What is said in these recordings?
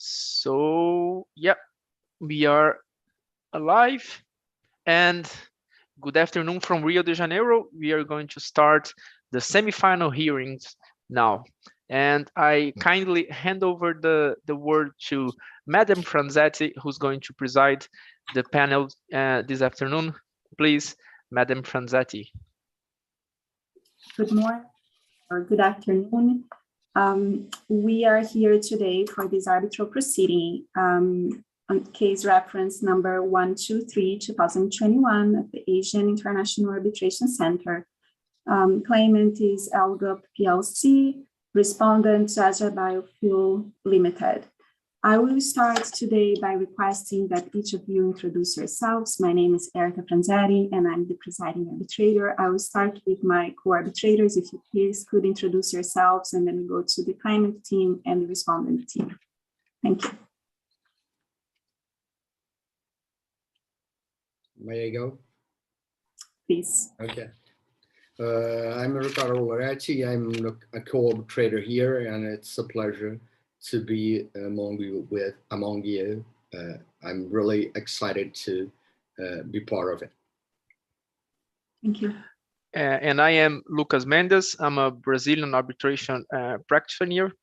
So, yeah, we are alive. And good afternoon from Rio de Janeiro. We are going to start the semifinal hearings now. And I kindly hand over the word to Madam Franzetti, who's going to preside the panel this afternoon. Please, Madam Franzetti. Good morning or good afternoon. We are here today for this arbitral proceeding on case reference number 123/2021 of the Asian International Arbitration Center. Claimant is LGUP PLC, respondent Jaja Biofuel Limited. I will start today by requesting that each of you introduce yourselves. My name is Erica Franzetti, and I'm the presiding arbitrator. I will start with my co-arbitrators. If you please could introduce yourselves, and then we go to the claimant team and the respondent team. Thank you. May I go? Please. Okay. I'm Rafael. I'm a co-arbitrator here, and it's a pleasure to be among you. I'm really excited to be part of it. Thank you. And I am Lucas Mendes. I'm a Brazilian arbitration practitioner.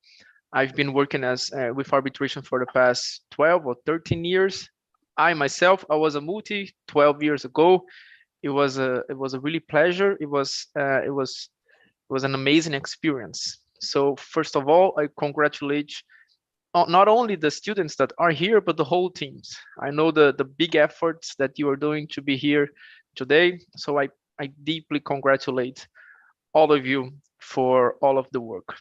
I've been working with arbitration for the past 12 or 13 years. I myself, I was a multi 12 years ago. It was a really pleasure. It was an amazing experience. So first of all, I congratulate not only the students that are here, but the whole teams. I know the big efforts that you are doing to be here today. So I deeply congratulate all of you for all of the work.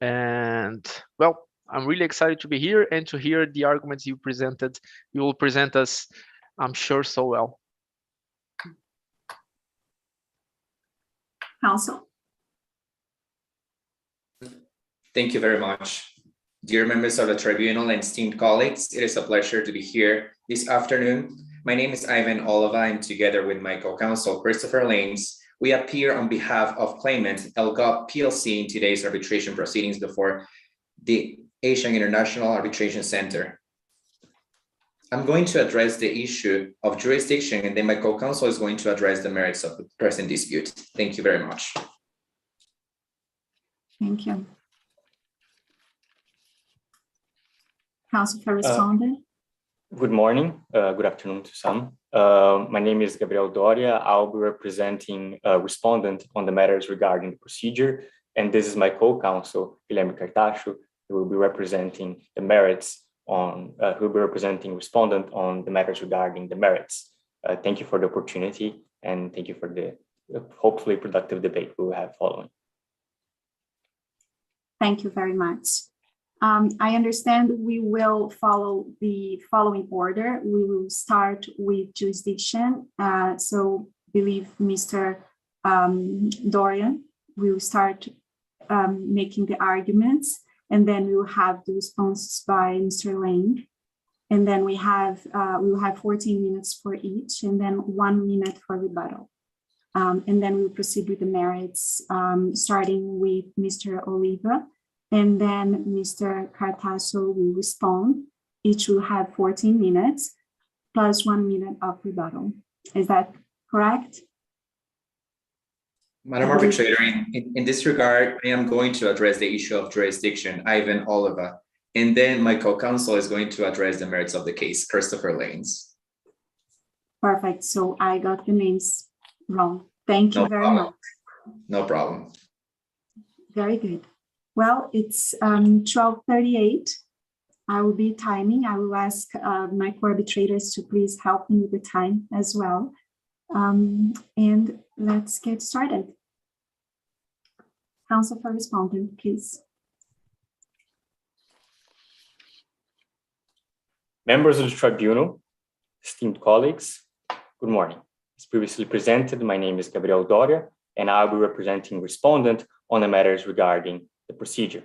And well, I'm really excited to be here and to hear the arguments you presented. You will present us, I'm sure, so well. Counsel. Thank you very much. Dear members of the tribunal and esteemed colleagues, it is a pleasure to be here this afternoon. My name is Ivan Oliva, and together with my co-counsel, Christopher Lanes, we appear on behalf of Claimant LGUP PLC in today's arbitration proceedings before the Asian International Arbitration Center. I'm going to address the issue of jurisdiction, and then my co-counsel is going to address the merits of the present dispute. Thank you very much. Thank you. Counsel for respondent. Good morning, good afternoon to some. My name is Gabriel Doria. I'll be representing a respondent on the matters regarding the procedure, and this is my co-counsel, Guilherme Cartacho, who will be representing the merits who will be representing respondent on the matters regarding the merits. Thank you for the opportunity, and thank you for the hopefully productive debate we will have following. Thank you very much. I understand we will follow the following order. We will start with jurisdiction. So believe Mr. Dorian will start making the arguments, and then we will have the responses by Mr. Lane. And then we will have 14 minutes for each, and then 1 minute for rebuttal. And then we'll proceed with the merits, starting with Mr. Oliva. And then Mr. Cartasso will respond. Each will have 14 minutes plus 1 minute of rebuttal. Is that correct? Madam Arbitrator, in this regard, I am going to address the issue of jurisdiction, Ivan Oliva, and then my co-counsel is going to address the merits of the case, Christopher Lanes. Perfect. So I got the names wrong. Thank you very much. No problem. Very good. Well, it's 12:38. I will be timing. I will ask my co-arbitrators to please help me with the time as well. And let's get started. Counsel for respondent, please. Members of the tribunal, esteemed colleagues, good morning. As previously presented, my name is Gabriel Doria, and I'll be representing respondent on the matters regarding the procedure.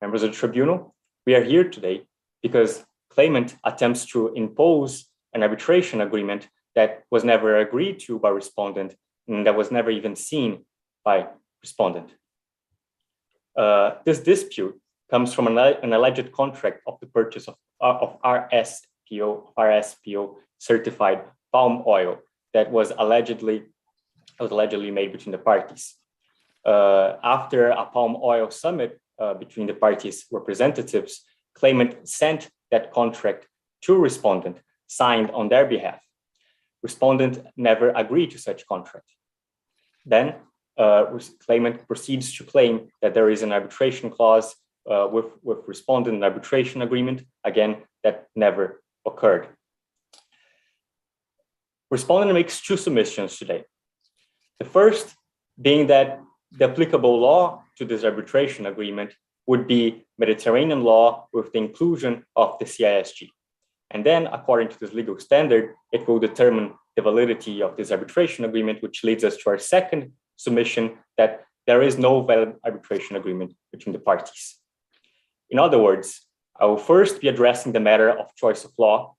Members of the tribunal, we are here today because claimant attempts to impose an arbitration agreement that was never agreed to by respondent and that was never even seen by respondent. This dispute comes from an alleged contract of the purchase of RSPO certified palm oil that was allegedly made between the parties. After a palm oil summit between the parties' representatives, claimant sent that contract to respondent, signed on their behalf. Respondent never agreed to such contract. Then claimant proceeds to claim that there is an arbitration clause with respondent and arbitration agreement, again, that never occurred. Respondent makes two submissions today. The first being that the applicable law to this arbitration agreement would be Mediterranean law with the inclusion of the CISG. And then, according to this legal standard, it will determine the validity of this arbitration agreement, which leads us to our second submission that there is no valid arbitration agreement between the parties. In other words, I will first be addressing the matter of choice of law,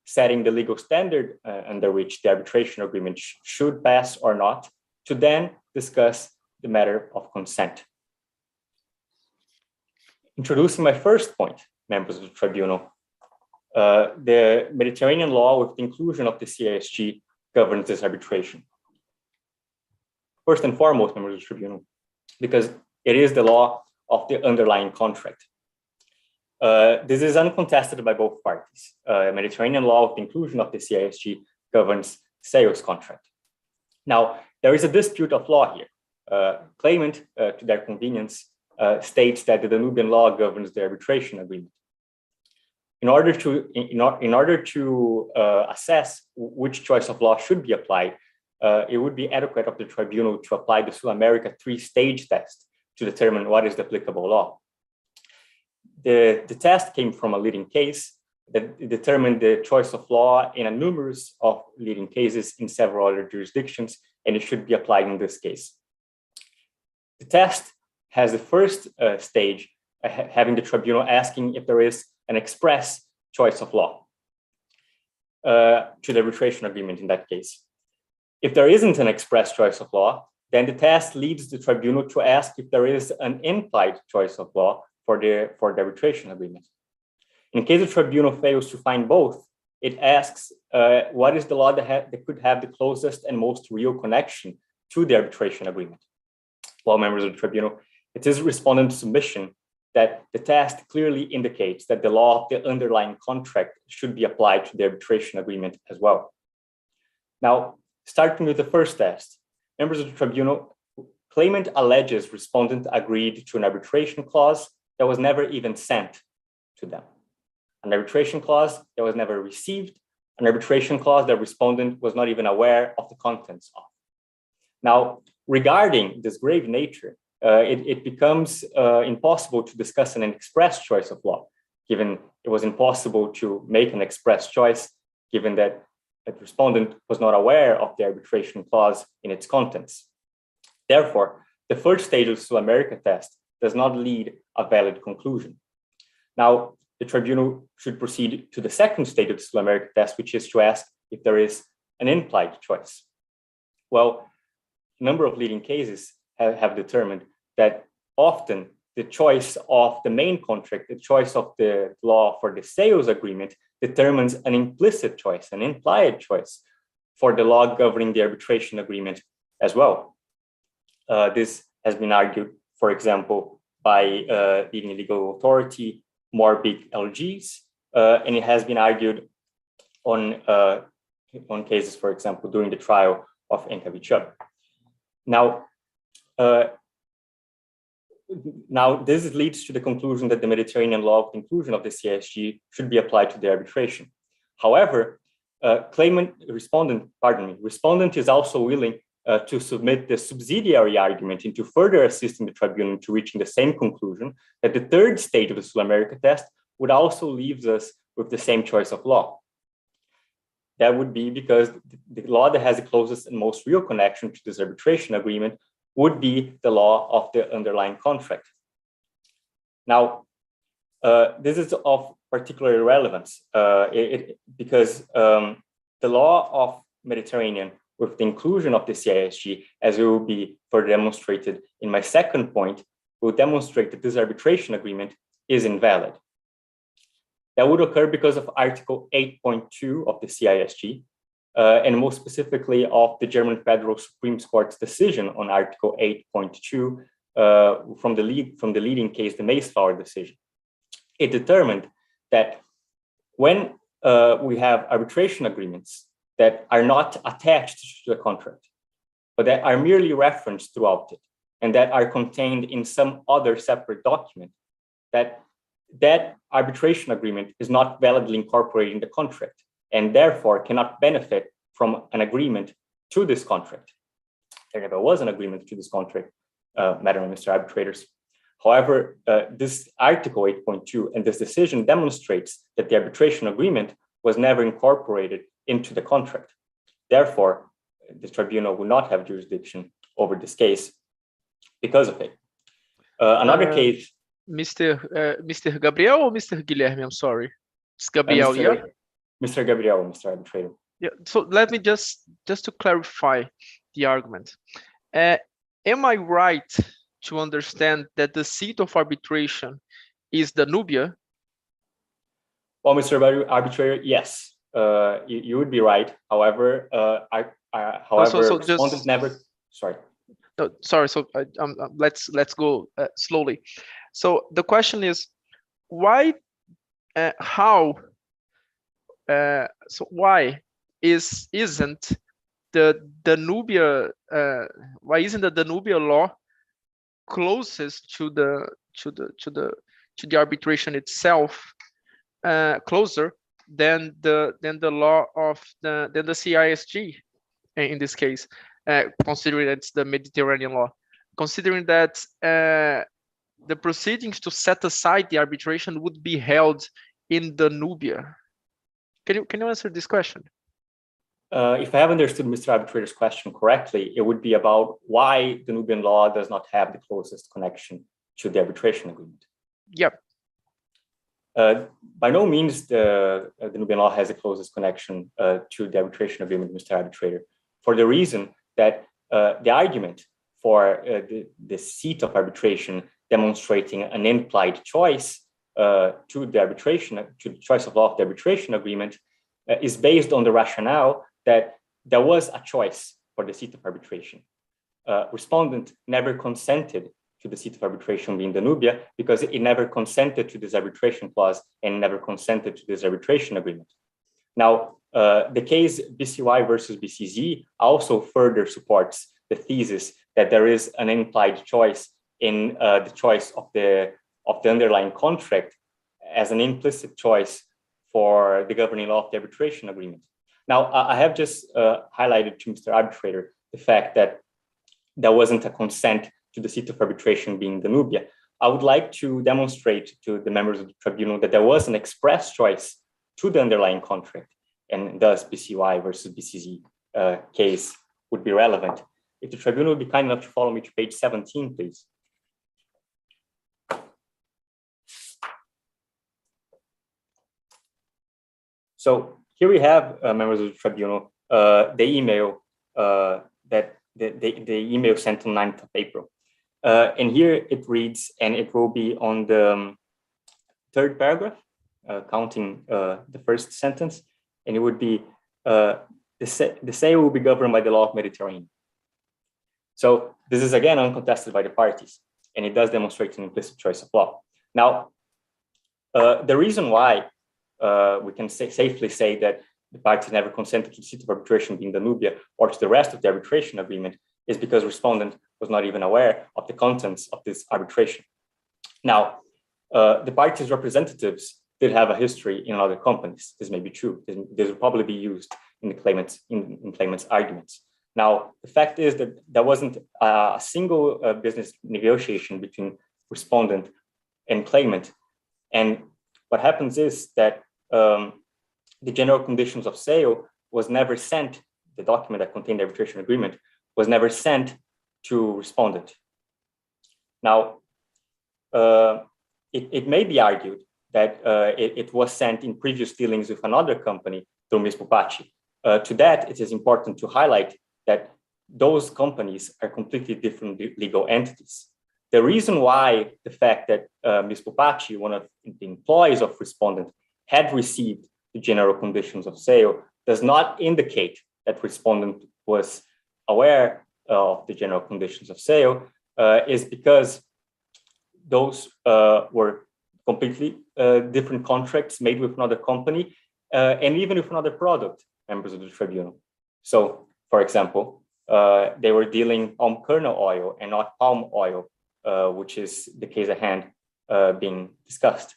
setting the legal standard under which the arbitration agreement should pass or not, to then discuss the matter of consent. Introducing my first point, members of the tribunal, the Mediterranean law with the inclusion of the CISG governs this arbitration. First and foremost, members of the tribunal, because it is the law of the underlying contract. This is uncontested by both parties. Mediterranean law with the inclusion of the CISG governs sales contract. Now, there is a dispute of law here. Claimant, to their convenience, states that the Danubian law governs the arbitration agreement. In order to assess which choice of law should be applied, it would be adequate of the tribunal to apply the SulAmérica three-stage test to determine what is the applicable law. The test came from a leading case that determined the choice of law in a numerous of leading cases in several other jurisdictions, and it should be applied in this case. The test has the first stage, having the tribunal asking if there is an express choice of law to the arbitration agreement in that case. If there isn't an express choice of law, then the test leads the tribunal to ask if there is an implied choice of law for the arbitration agreement. In case the tribunal fails to find both, it asks what is the law that could have the closest and most real connection to the arbitration agreement. Well, members of the tribunal, it is respondent's submission that the test clearly indicates that the law of the underlying contract should be applied to the arbitration agreement as well. Now, starting with the first test, members of the tribunal, claimant alleges respondent agreed to an arbitration clause that was never even sent to them, an arbitration clause that was never received, an arbitration clause that respondent was not even aware of the contents of. Now, regarding this grave nature, it becomes impossible to discuss an express choice of law, given it was impossible to make an express choice, given that the respondent was not aware of the arbitration clause in its contents. Therefore, the first stage of the SulAmérica test does not lead a valid conclusion. Now, the tribunal should proceed to the second stage of the SulAmérica test, which is to ask if there is an implied choice. Well, a number of leading cases have determined that often the choice of the main contract, the choice of the law for the sales agreement, determines an implicit choice, an implied choice for the law governing the arbitration agreement as well. This has been argued, for example, by leading legal authority, Morbig LGs, and it has been argued on cases, for example, during the trial of NKVCHUB. Now, this leads to the conclusion that the Mediterranean law of inclusion of the CISG should be applied to the arbitration. However, respondent is also willing to submit the subsidiary argument into further assisting the tribunal to reaching the same conclusion that the third stage of the SulAmérica test would also leave us with the same choice of law. That would be because the law that has the closest and most real connection to this arbitration agreement would be the law of the underlying contract. Now, this is of particular relevance because the law of Mediterranean with the inclusion of the CISG, as it will be further demonstrated in my second point, will demonstrate that this arbitration agreement is invalid. That would occur because of Article 8.2 of the CISG, and more specifically of the German Federal Supreme Court's decision on Article 8.2 from the leading case, the Mayflower decision. It determined that when we have arbitration agreements that are not attached to the contract, but that are merely referenced throughout it, and that are contained in some other separate document, that arbitration agreement is not validly incorporated in the contract, and therefore cannot benefit from an agreement to this contract. There never was an agreement to this contract, Madam and Mr. Arbitrators. However, this Article 8.2 and this decision demonstrates that the arbitration agreement was never incorporated into the contract. Therefore, the tribunal will not have jurisdiction over this case because of it. Another case. Mr. Gabriel or Mr. Guilherme? I'm sorry. It's Gabriel, yeah? Mr. Gabriel, Mr. Arbitrator. Yeah, so let me just to clarify the argument. Am I right to understand that the seat of arbitration is Danubia? Well, Mr. Arbitrator, yes, you would be right. However, respondent never. Sorry. No, sorry. So let's go slowly. So the question is, why? How? So why isn't the Danubia? Why isn't the Danubia law closest to the arbitration itself, closer than the law of the CISG in this case, considering that it's the Mediterranean law, considering that the proceedings to set aside the arbitration would be held in Danubia? Can you answer this question? If I have understood Mr. Arbitrator's question correctly, it would be about why the Danubian law does not have the closest connection to the arbitration agreement. Yep. By no means the Danubian law has the closest connection to the arbitration agreement, Mr. Arbitrator, for the reason that the argument for the seat of arbitration demonstrating an implied choice to the arbitration, to the choice of law of the arbitration agreement, is based on the rationale that there was a choice for the seat of arbitration. Respondent never consented to the seat of arbitration being Danubia because it never consented to this arbitration clause and never consented to this arbitration agreement. Now, the case BCY versus BCZ also further supports the thesis that there is an implied choice in the choice of the underlying contract as an implicit choice for the governing law of the arbitration agreement. Now, I have just highlighted to Mr. Arbitrator the fact that there wasn't a consent to the seat of arbitration being Danubia. I would like to demonstrate to the members of the tribunal that there was an express choice to the underlying contract, and thus BCY versus BCZ case would be relevant. If the tribunal would be kind enough to follow me to page 17, please. So here we have members of the tribunal, the email that the email sent on 9th of April. And here it reads, and it will be on the third paragraph, counting the first sentence, and it would be, the sale will be governed by the law of Mediterranean. So this is again uncontested by the parties, and it does demonstrate an implicit choice of law. Now, the reason why we can safely say that the parties never consented to the seat of arbitration being Danubia or to the rest of the arbitration agreement is because respondent was not even aware of the contents of this arbitration. Now, the parties' representatives did have a history in other companies. This may be true. This will probably be used in the claimant's arguments. Now, the fact is that there wasn't a single business negotiation between respondent and claimant. And what happens is that the general conditions of sale was never sent, the document that contained the arbitration agreement was never sent to respondent. Now, it may be argued that it was sent in previous dealings with another company through Ms. Pupachi. To that, it is important to highlight that those companies are completely different legal entities. The reason why the fact that Ms. Pupachi, one of the employees of respondent, had received the general conditions of sale does not indicate that respondent was aware of the general conditions of sale, is because those were completely different contracts made with another company and even with another product, members of the tribunal. So, for example, they were dealing palm kernel oil and not palm oil, which is the case at hand being discussed.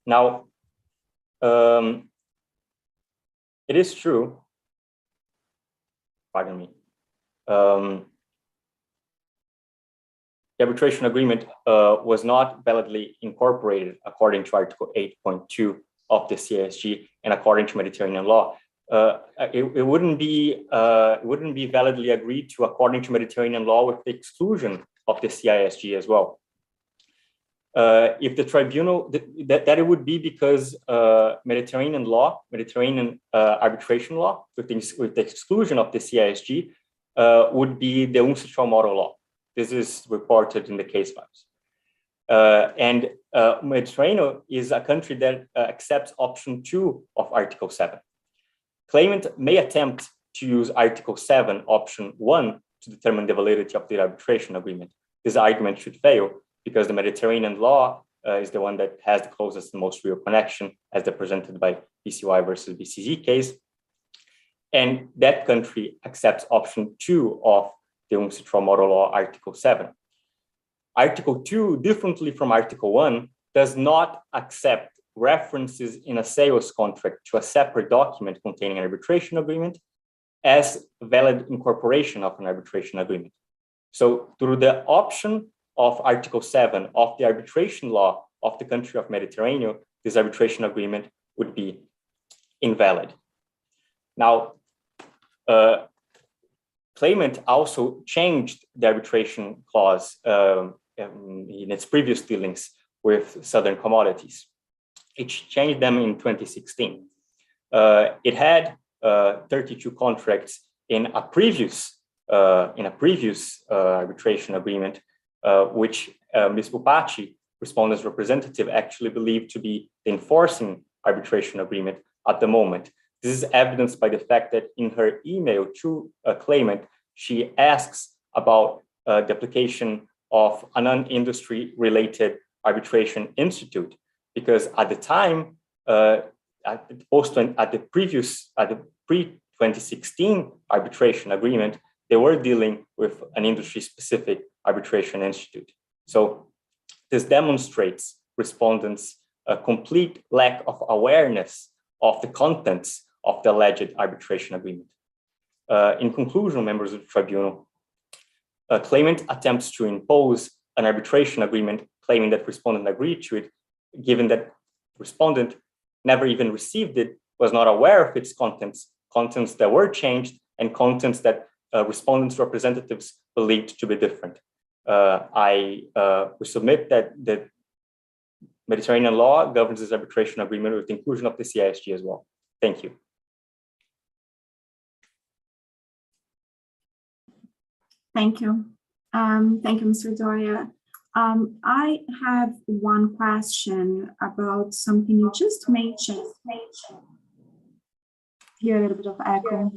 Now, it is true, pardon me, the arbitration agreement was not validly incorporated according to Article 8.2 of the CISG and according to Mediterranean law. It wouldn't be validly agreed to according to Mediterranean law with the exclusion of the CISG as well. If the tribunal, that it would be because Mediterranean arbitration law with the exclusion of the CISG would be the Untitled model law. This is reported in the case files. And Mediterranean is a country that accepts option 2 of Article 7. Claimant may attempt to use Article 7, option 1 to determine the validity of the arbitration agreement. This argument should fail because the Mediterranean law is the one that has the closest and most real connection, as represented by BCY versus BCZ case. And that country accepts option 2 of the Untitled model law, Article 7. Article 2, differently from Article 1, does not accept references in a sales contract to a separate document containing an arbitration agreement as valid incorporation of an arbitration agreement. So through the option of Article 7 of the arbitration law of the country of Mediterranean, this arbitration agreement would be invalid. Now, Claimant also changed the arbitration clause in its previous dealings with Southern Commodities. It changed them in 2016. It had 32 contracts in a previous arbitration agreement, which Ms. Pupachi, respondent's representative, actually believed to be the enforcing arbitration agreement at the moment. This is evidenced by the fact that in her email to a claimant, she asks about the application of a non-industry related arbitration institute, because at the time, at the pre-2016 arbitration agreement, they were dealing with an industry-specific arbitration institute. So this demonstrates respondents' complete lack of awareness of the contents of the alleged arbitration agreement. In conclusion, members of the tribunal, Claimant attempts to impose an arbitration agreement claiming that respondent agreed to it, given that respondent never even received it, was not aware of its contents that were changed, and contents that respondent's representatives believed to be different. I submit that the Mediterranean law governs this arbitration agreement with the inclusion of the CISG as well. Thank you. Thank you. Thank you, Mr. Doria. I have one question about something you just mentioned. Hear a little bit of echo.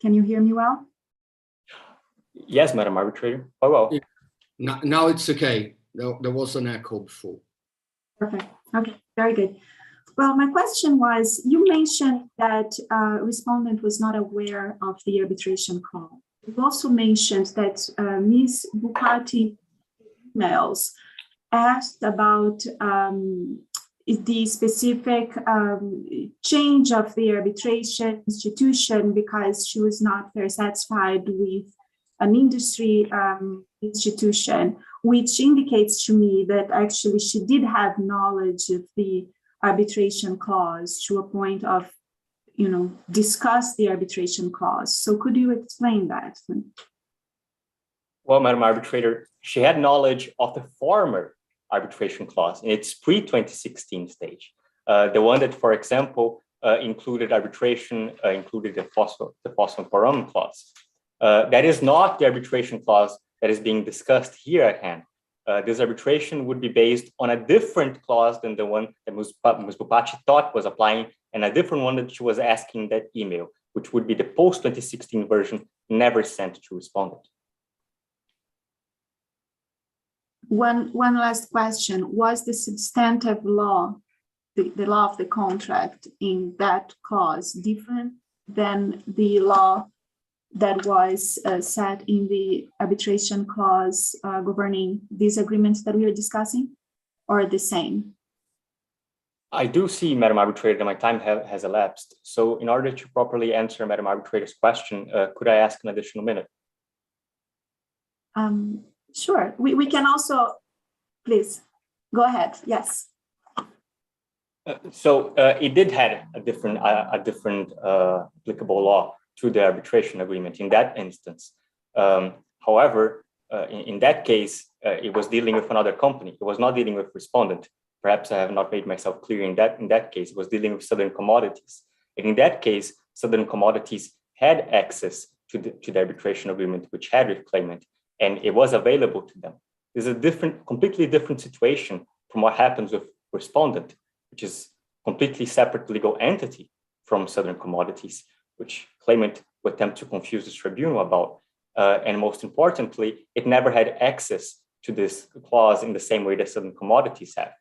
Can you hear me well? Yes, Madam Arbitrator. Oh, well. Now it's okay. There was an echo before. Perfect. Okay, very good. Well, my question was, you mentioned that respondent was not aware of the arbitration call. You also mentioned that Ms. Pupachi emails asked about the specific change of the arbitration institution because she was not very satisfied with an industry institution, which indicates to me that actually she did have knowledge of the arbitration clause to a point of, discuss the arbitration clause. So could you explain that? Well, Madam Arbitrator, she had knowledge of the former arbitration clause in its pre-2016 stage. The one that, for example, included arbitration, included the phosphorus clause. That is not the arbitration clause that is being discussed here at hand. This arbitration would be based on a different clause than the one that Ms. Pupachi thought was applying, and a different one that she was asking in that email, which would be the post-2016 version never sent to respondent. One last question. Was the substantive law, the law of the contract in that clause different than the law that was set in the arbitration clause governing these agreements that we are discussing, or the same? I do see, Madam Arbitrator, that my time has elapsed. So in order to properly answer Madam Arbitrator's question, could I ask an additional minute? Sure. We can also, please, go ahead. Yes. So it did have a different applicable law to the arbitration agreement in that instance. However, in that case, it was dealing with another company. It was not dealing with respondent. Perhaps I have not made myself clear in that case. It was dealing with Southern Commodities. And in that case, Southern Commodities had access to the arbitration agreement, which had with Claimant, and it was available to them. This is a completely different situation from what happens with respondent, which is completely separate legal entity from Southern Commodities, which Claimant would attempt to confuse the tribunal about. And most importantly, it never had access to this clause in the same way that Southern Commodities have.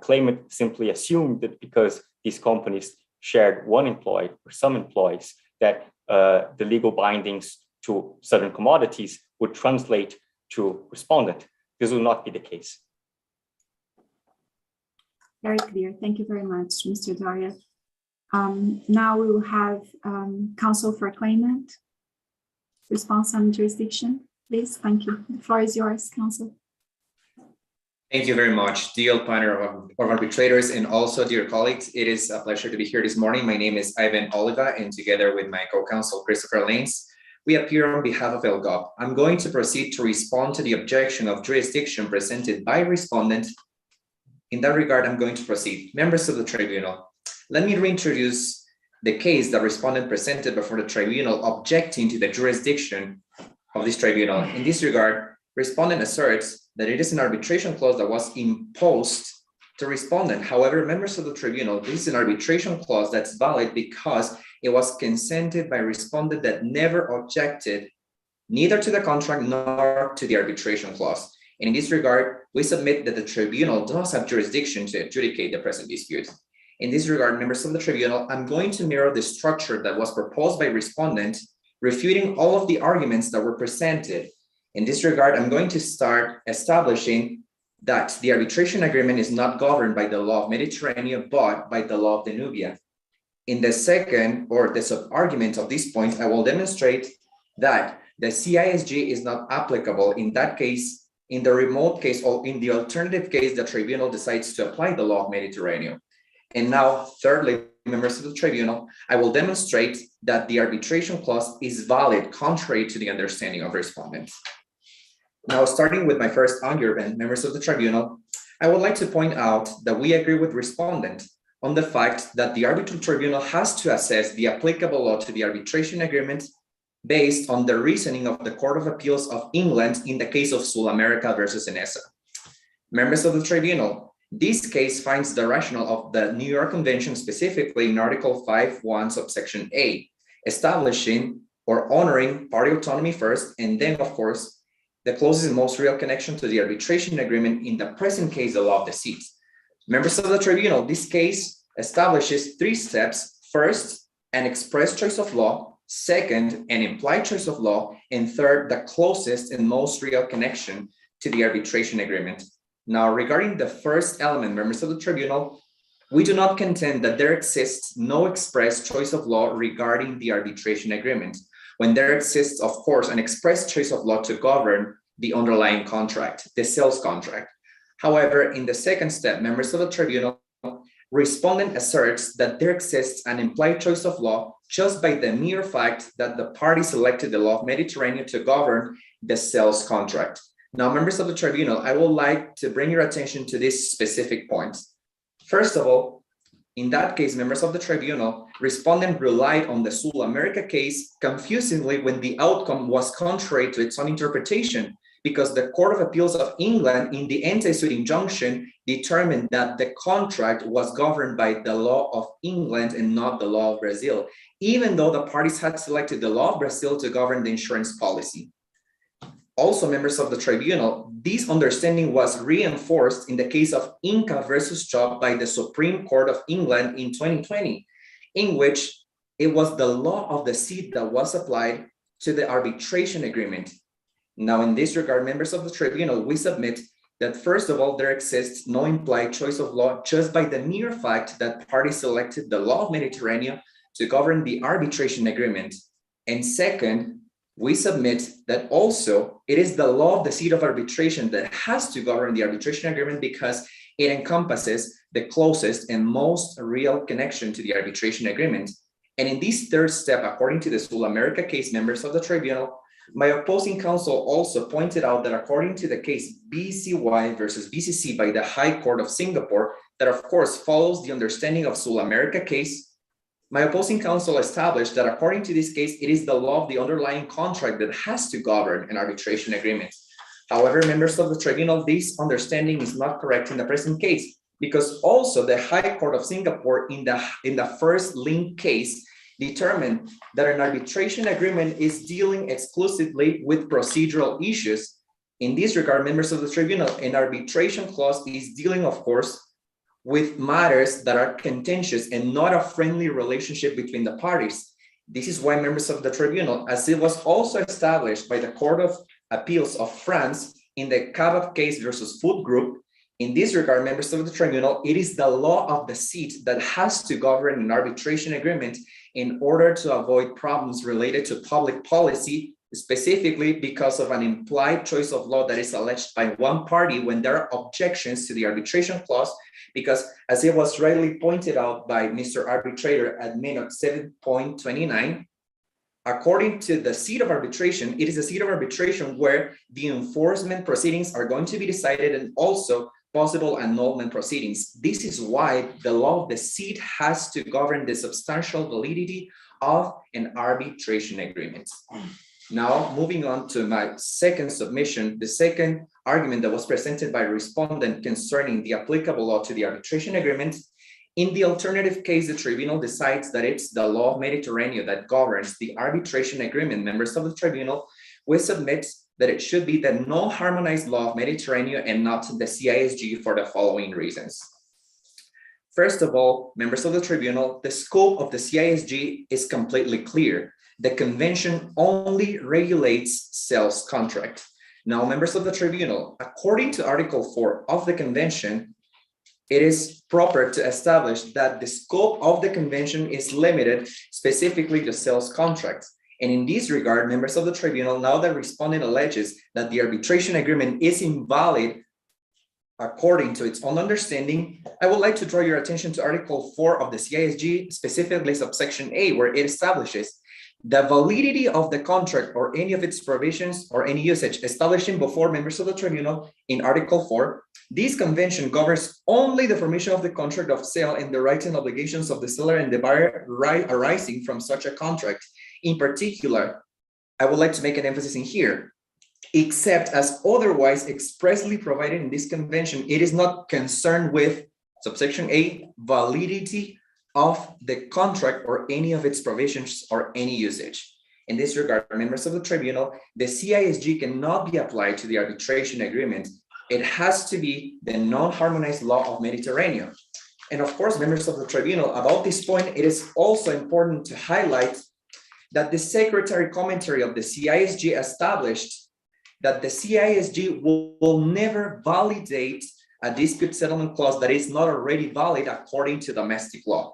Claimant simply assumed that because these companies shared one employee or some employees, that the legal bindings to Southern Commodities would translate to respondent. This will not be the case. Very clear. Thank you very much, Mr. Doria. Now we will have counsel for claimant. Response on jurisdiction, please. Thank you. The floor is yours, counsel. Thank you very much, dear panel of arbitrators, and also dear colleagues. It is a pleasure to be here this morning. My name is Ivan Oliva, and together with my co-counsel, Christopher Lanes, we appear on behalf of LGOP. I'm going to proceed to respond to the objection of jurisdiction presented by respondent. In that regard, I'm going to proceed. Members of the tribunal, let me reintroduce the case that respondent presented before the tribunal objecting to the jurisdiction of this tribunal. In this regard, respondent asserts that it is an arbitration clause that was imposed to respondent. However, members of the tribunal, this is an arbitration clause that's valid because it was consented by respondent that never objected neither to the contract nor to the arbitration clause. And in this regard, we submit that the tribunal does have jurisdiction to adjudicate the present dispute. In this regard, members of the tribunal, I'm going to mirror the structure that was proposed by respondent, refuting all of the arguments that were presented. In this regard, I'm going to start establishing that the arbitration agreement is not governed by the law of Mediterranean, but by the law of Danubia. In the second, or the sub-argument of this point, I will demonstrate that the CISG is not applicable in that case, in the remote case, or in the alternative case, the tribunal decides to apply the law of Mediterranean. And now, thirdly, members of the tribunal, I will demonstrate that the arbitration clause is valid contrary to the understanding of respondents. Now, starting with my first argument, members of the tribunal, I would like to point out that we agree with respondent on the fact that the arbitral tribunal has to assess the applicable law to the arbitration agreement based on the reasoning of the Court of Appeals of England in the case of SulAmérica versus Enesa. Members of the tribunal, this case finds the rationale of the New York Convention, specifically in Article 5.1 subsection A, establishing or honoring party autonomy first, and then, of course, the closest and most real connection to the arbitration agreement, in the present case, the law of the seats. Members of the tribunal, this case establishes 3 steps. First, an express choice of law. Second, an implied choice of law. And third, the closest and most real connection to the arbitration agreement. Now, regarding the first element, members of the tribunal, we do not contend that there exists no express choice of law regarding the arbitration agreement, when there exists, of course, an express choice of law to govern the underlying contract, the sales contract. However, in the second step, members of the tribunal, respondent asserts that there exists an implied choice of law just by the mere fact that the party selected the law of Mediterranean to govern the sales contract. Now, members of the tribunal, I would like to bring your attention to this specific point. First of all, In that case, members of the tribunal, respondent relied on the Sul America case confusingly when the outcome was contrary to its own interpretation, because the Court of Appeals of England in the anti-suit injunction determined that the contract was governed by the law of England and not the law of Brazil, even though the parties had selected the law of Brazil to govern the insurance policy. Also, members of the tribunal, this understanding was reinforced in the case of Inca versus Job by the Supreme Court of England in 2020, in which it was the law of the seat that was applied to the arbitration agreement. Now, in this regard, members of the tribunal, we submit that first of all, there exists no implied choice of law just by the mere fact that parties selected the law of Mediterranean to govern the arbitration agreement. And second, we submit that also it is the law of the seat of arbitration that has to govern the arbitration agreement because it encompasses the closest and most real connection to the arbitration agreement. And in this third step, according to the Sul America case, members of the tribunal, my opposing counsel also pointed out that according to the case BCY versus BCC by the High Court of Singapore, that of course follows the understanding of Sul America case, my opposing counsel established that according to this case, it is the law of the underlying contract that has to govern an arbitration agreement. However, members of the tribunal, this understanding is not correct in the present case, because also the High Court of Singapore in the first link case determined that an arbitration agreement is dealing exclusively with procedural issues. In this regard, members of the tribunal, an arbitration clause is dealing, of course, with matters that are contentious and not a friendly relationship between the parties. This is why members of the tribunal, as it was also established by the Court of Appeals of France in the Kebab case versus Food Group, in this regard, members of the tribunal, it is the law of the seat that has to govern an arbitration agreement in order to avoid problems related to public policy, specifically because of an implied choice of law that is alleged by one party when there are objections to the arbitration clause, because as it was rightly pointed out by Mr. Arbitrator at minute 7.29, according to the seat of arbitration, it is a seat of arbitration where the enforcement proceedings are going to be decided and also possible annulment proceedings. This is why the law of the seat has to govern the substantial validity of an arbitration agreement. Now, moving on to my second submission, the second argument that was presented by a respondent concerning the applicable law to the arbitration agreement. In the alternative case, the tribunal decides that it's the law of Mediterranean that governs the arbitration agreement. Members of the tribunal, we submit that it should be the non-harmonized law of Mediterranean and not the CISG for the following reasons. First of all, members of the tribunal, the scope of the CISG is completely clear. The convention only regulates sales contract. Now, members of the tribunal, according to Article 4 of the convention, it is proper to establish that the scope of the convention is limited specifically to sales contracts. And in this regard, members of the tribunal, now that respondent alleges that the arbitration agreement is invalid according to its own understanding, I would like to draw your attention to Article 4 of the CISG, specifically subsection A, where it establishes the validity of the contract or any of its provisions or any usage establishing before members of the tribunal in Article 4. This convention governs only the formation of the contract of sale and the rights and obligations of the seller and the buyer arising from such a contract. In particular, I would like to make an emphasis in here, except as otherwise expressly provided in this convention, it is not concerned with subsection A, validity of the contract or any of its provisions or any usage. In this regard, members of the tribunal, the CISG cannot be applied to the arbitration agreement. It has to be the non-harmonized law of Mediterranean. And of course, members of the tribunal, about this point, it is also important to highlight that the secretary commentary of the CISG established that the CISG will never validate a dispute settlement clause that is not already valid according to domestic law.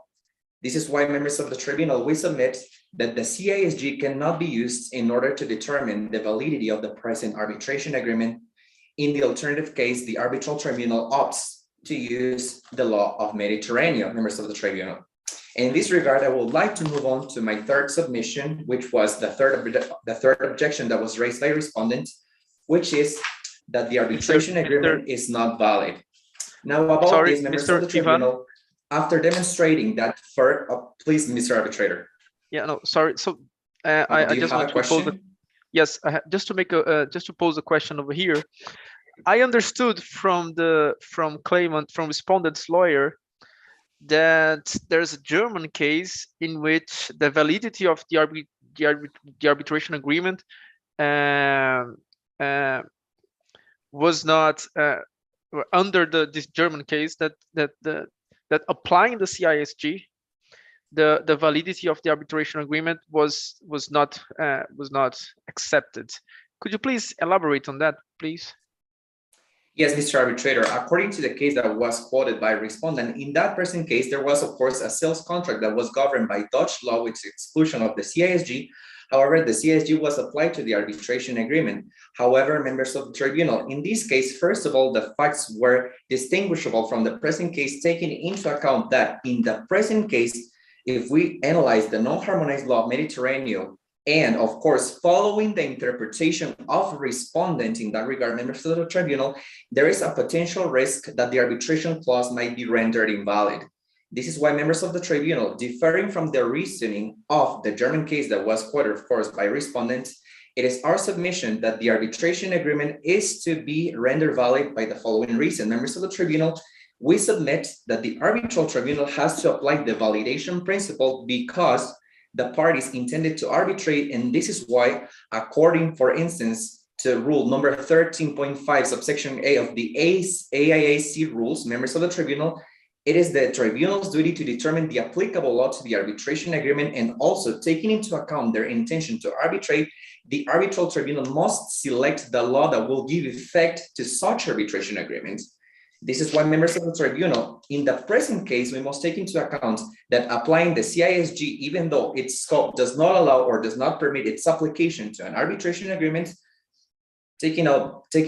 This is why, members of the tribunal, we submit that the CISG cannot be used in order to determine the validity of the present arbitration agreement. In the alternative case, the arbitral tribunal opts to use the law of Mediterranean, members of the tribunal. In this regard, I would like to move on to my third submission, which was the third objection that was raised by respondent, which is that the arbitration agreement is not valid. Now, about this, members of the tribunal, After demonstrating that please, Mr. Arbitrator. Yeah, no, sorry. So Do I you just have want a to pose question? yes, just to make a just to pose a question over here. I understood from claimant, from respondent's lawyer, that there's a German case in which the validity of the arbitration agreement um, uh, was not under this German case, that applying the CISG, the validity of the arbitration agreement was not accepted. Could you please elaborate on that, please? Yes, Mr. Arbitrator, according to the case that was quoted by respondent, in that present case, there was, of course, a sales contract that was governed by Dutch law with the exclusion of the CISG. However, the CISG was applied to the arbitration agreement. However, members of the tribunal, in this case, first of all, the facts were distinguishable from the present case, taking into account that in the present case, if we analyze the non-harmonized law of Mediterranean, and of course, following the interpretation of respondent in that regard, members of the tribunal, there is a potential risk that the arbitration clause might be rendered invalid. This is why members of the tribunal, differing from the reasoning of the German case that was quoted, of course, by respondents, it is our submission that the arbitration agreement is to be rendered valid by the following reason. Members of the tribunal, we submit that the arbitral tribunal has to apply the validation principle because the parties intended to arbitrate, and this is why, according, for instance, to rule number 13.5, subsection A of the AIAC rules, members of the tribunal, it is the tribunal's duty to determine the applicable law to the arbitration agreement, and also taking into account their intention to arbitrate, the arbitral tribunal must select the law that will give effect to such arbitration agreement. This is why members of the tribunal, in the present case, we must take into account that applying the CISG, even though its scope does not allow or does not permit its application to an arbitration agreement, taking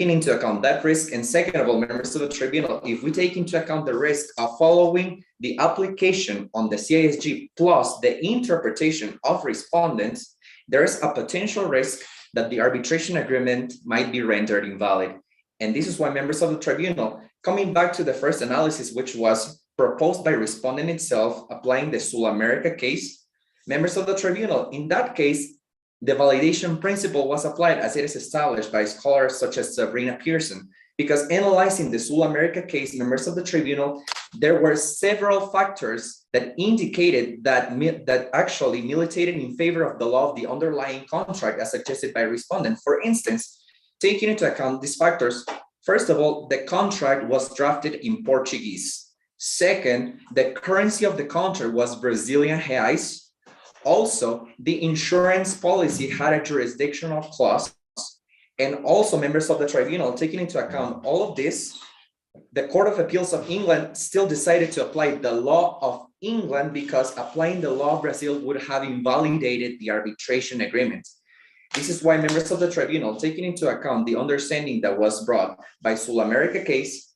into account that risk. And second of all, members of the tribunal, if we take into account the risk of following the application on the CISG plus the interpretation of respondents, there is a potential risk that the arbitration agreement might be rendered invalid. And this is why members of the tribunal, coming back to the first analysis, which was proposed by respondent itself, applying the SulAmérica case, members of the tribunal, in that case, the validation principle was applied as it is established by scholars such as Sabrina Pearson, because analyzing the SulAmérica case, members of the tribunal, there were several factors that indicated that actually militated in favor of the law of the underlying contract as suggested by respondent. For instance, taking into account these factors, first of all, the contract was drafted in Portuguese. Second, the currency of the contract was Brazilian reais. Also, the insurance policy had a jurisdictional clause. And also, members of the tribunal, taking into account all of this, the Court of Appeals of England still decided to apply the law of England because applying the law of Brazil would have invalidated the arbitration agreement. This is why members of the tribunal, taking into account the understanding that was brought by SulAmérica case,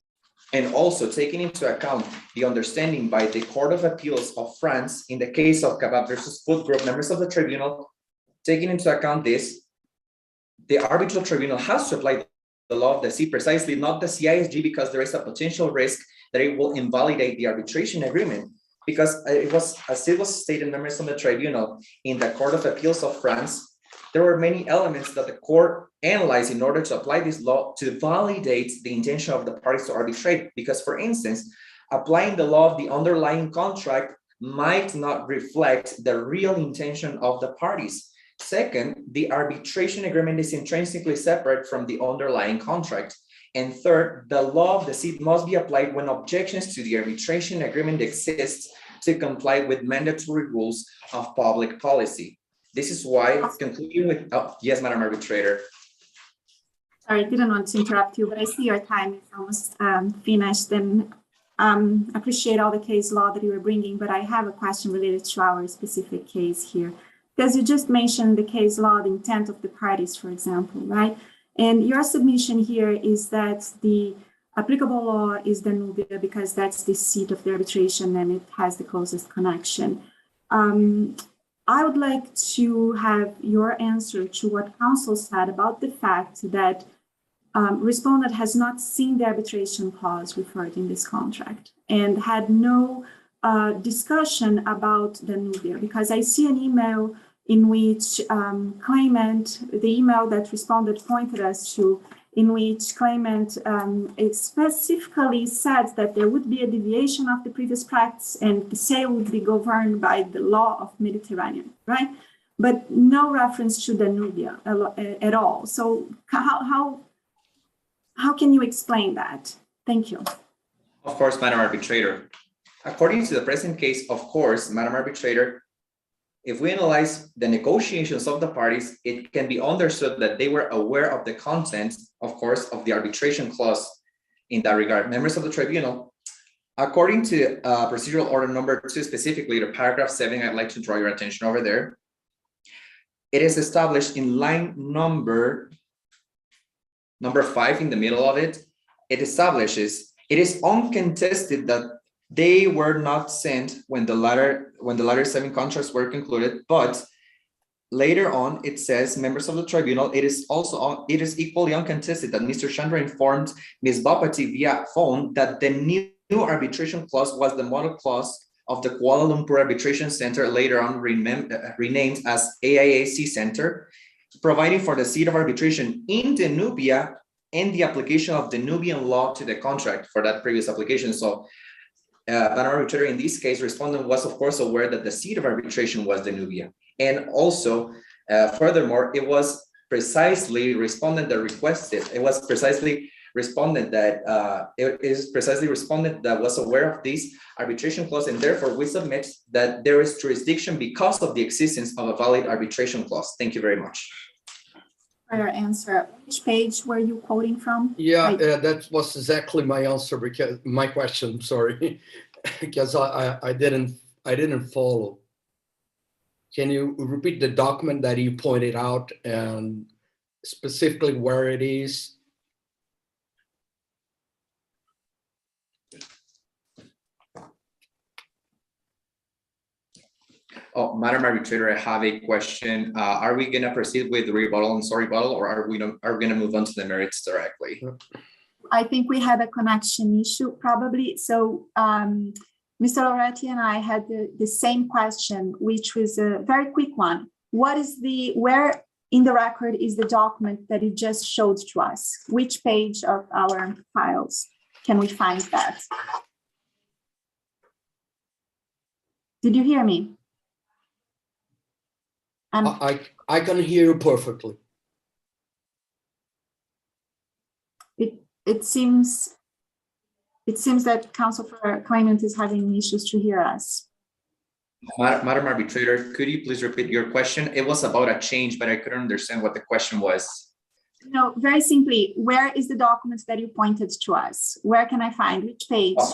and also taking into account the understanding by the Court of Appeals of France in the case of Kebab versus Food Group, members of the tribunal, taking into account this, the arbitral tribunal has to apply the law of the sea, precisely not the CISG, because there is a potential risk that it will invalidate the arbitration agreement. Because it was, as it was stated, members of the tribunal, in the Court of Appeals of France, there were many elements that the court analyzed in order to apply this law to validate the intention of the parties to arbitrate. Because, for instance, applying the law of the underlying contract might not reflect the real intention of the parties. Second, the arbitration agreement is intrinsically separate from the underlying contract. And third, the law of the sea must be applied when objections to the arbitration agreement exist to comply with mandatory rules of public policy. This is why, concluding with, yes, Madam Arbitrator. Sorry, I didn't want to interrupt you, but I see your time is almost finished, and appreciate all the case law that you were bringing, but I have a question related to our specific case here. Because you just mentioned the case law, the intent of the parties, for example, right? And your submission here is that the applicable law is Danubia because that's the seat of the arbitration and it has the closest connection. I would like to have your answer to what counsel said about the fact that respondent has not seen the arbitration clause referred in this contract and had no discussion about Danubia, because I see an email in which Claimant, the email that respondent pointed us to, in which Claimant it specifically said that there would be a deviation of the previous practice and the sale would be governed by the law of Mediterranean, right? But no reference to Danubia at all. So how can you explain that? Thank you. Of course, Madam Arbitrator. According to the present case, of course, Madam Arbitrator, if we analyze the negotiations of the parties, it can be understood that they were aware of the content, of course, of the arbitration clause in that regard. Members of the tribunal, according to procedural order number 2, specifically the paragraph 7, I'd like to draw your attention over there. It is established in line number 5 in the middle of it. It establishes, it is uncontested that they were not sent when the latter 7 contracts were concluded, but later on it says, members of the tribunal, it is equally uncontested that Mr. Chandra informed Ms. Bapati via phone that the new arbitration clause was the model clause of the Kuala Lumpur Arbitration Center, later on renamed as AIAC Center, providing for the seat of arbitration in Danubia and the application of Danubian law to the contract for that previous application. So Madam Arbitrator, in this case, respondent was of course aware that the seat of arbitration was Danubia. And also, furthermore, it was precisely respondent that requested, it is precisely respondent that was aware of this arbitration clause, and therefore we submit that there is jurisdiction because of the existence of a valid arbitration clause. Thank you very much. For your answer, which page were you quoting from? Yeah, that was exactly my answer, because my question, sorry, because I didn't follow. Can you repeat the document that you pointed out and specifically where it is? Oh, Madam Arbitrator, I have a question. Are we going to proceed with the rebuttal and sorry rebuttal, or are we going to move on to the merits directly? I think we had a connection issue probably. So Mr. Loretti and I had the same question, which was a very quick one. Where in the record is the document that you just showed to us? Which page of our files can we find that? Did you hear me? I can hear you perfectly. It seems that counsel for claimant is having issues to hear us. Madam Arbitrator, could you please repeat your question? It was about a change, but I couldn't understand what the question was. No, very simply, where is the document that you pointed to us? Where can I find which page? Oh,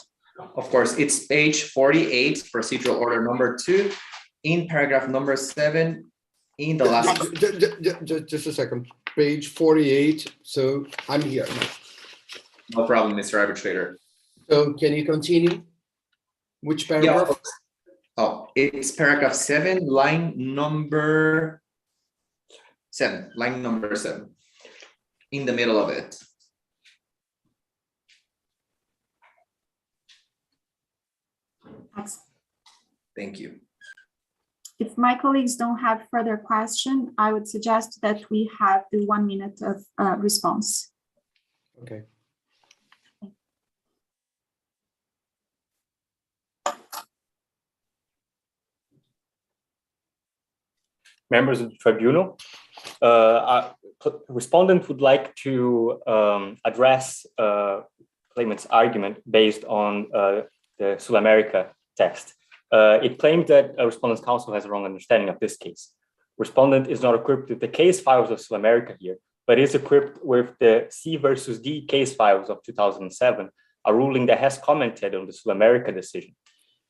of course, it's page 48, procedural order number 2, in paragraph number 7, in the last. Just a second, page 48. So I'm here. No problem, Mr. Arbitrator. So can you continue? Which paragraph? Yeah. Oh, it's paragraph 7, line number 7, in the middle of it. Excellent. Thank you. If my colleagues don't have further question, I would suggest that we have the 1 minute of response. Okay. Members of the tribunal, respondent would like to address claimant's argument based on the SulAmérica text. It claims that respondent's counsel has a wrong understanding of this case. Respondent is not equipped with the case files of SulAmérica here, but is equipped with the C versus D case files of 2007, a ruling that has commented on the SulAmérica decision.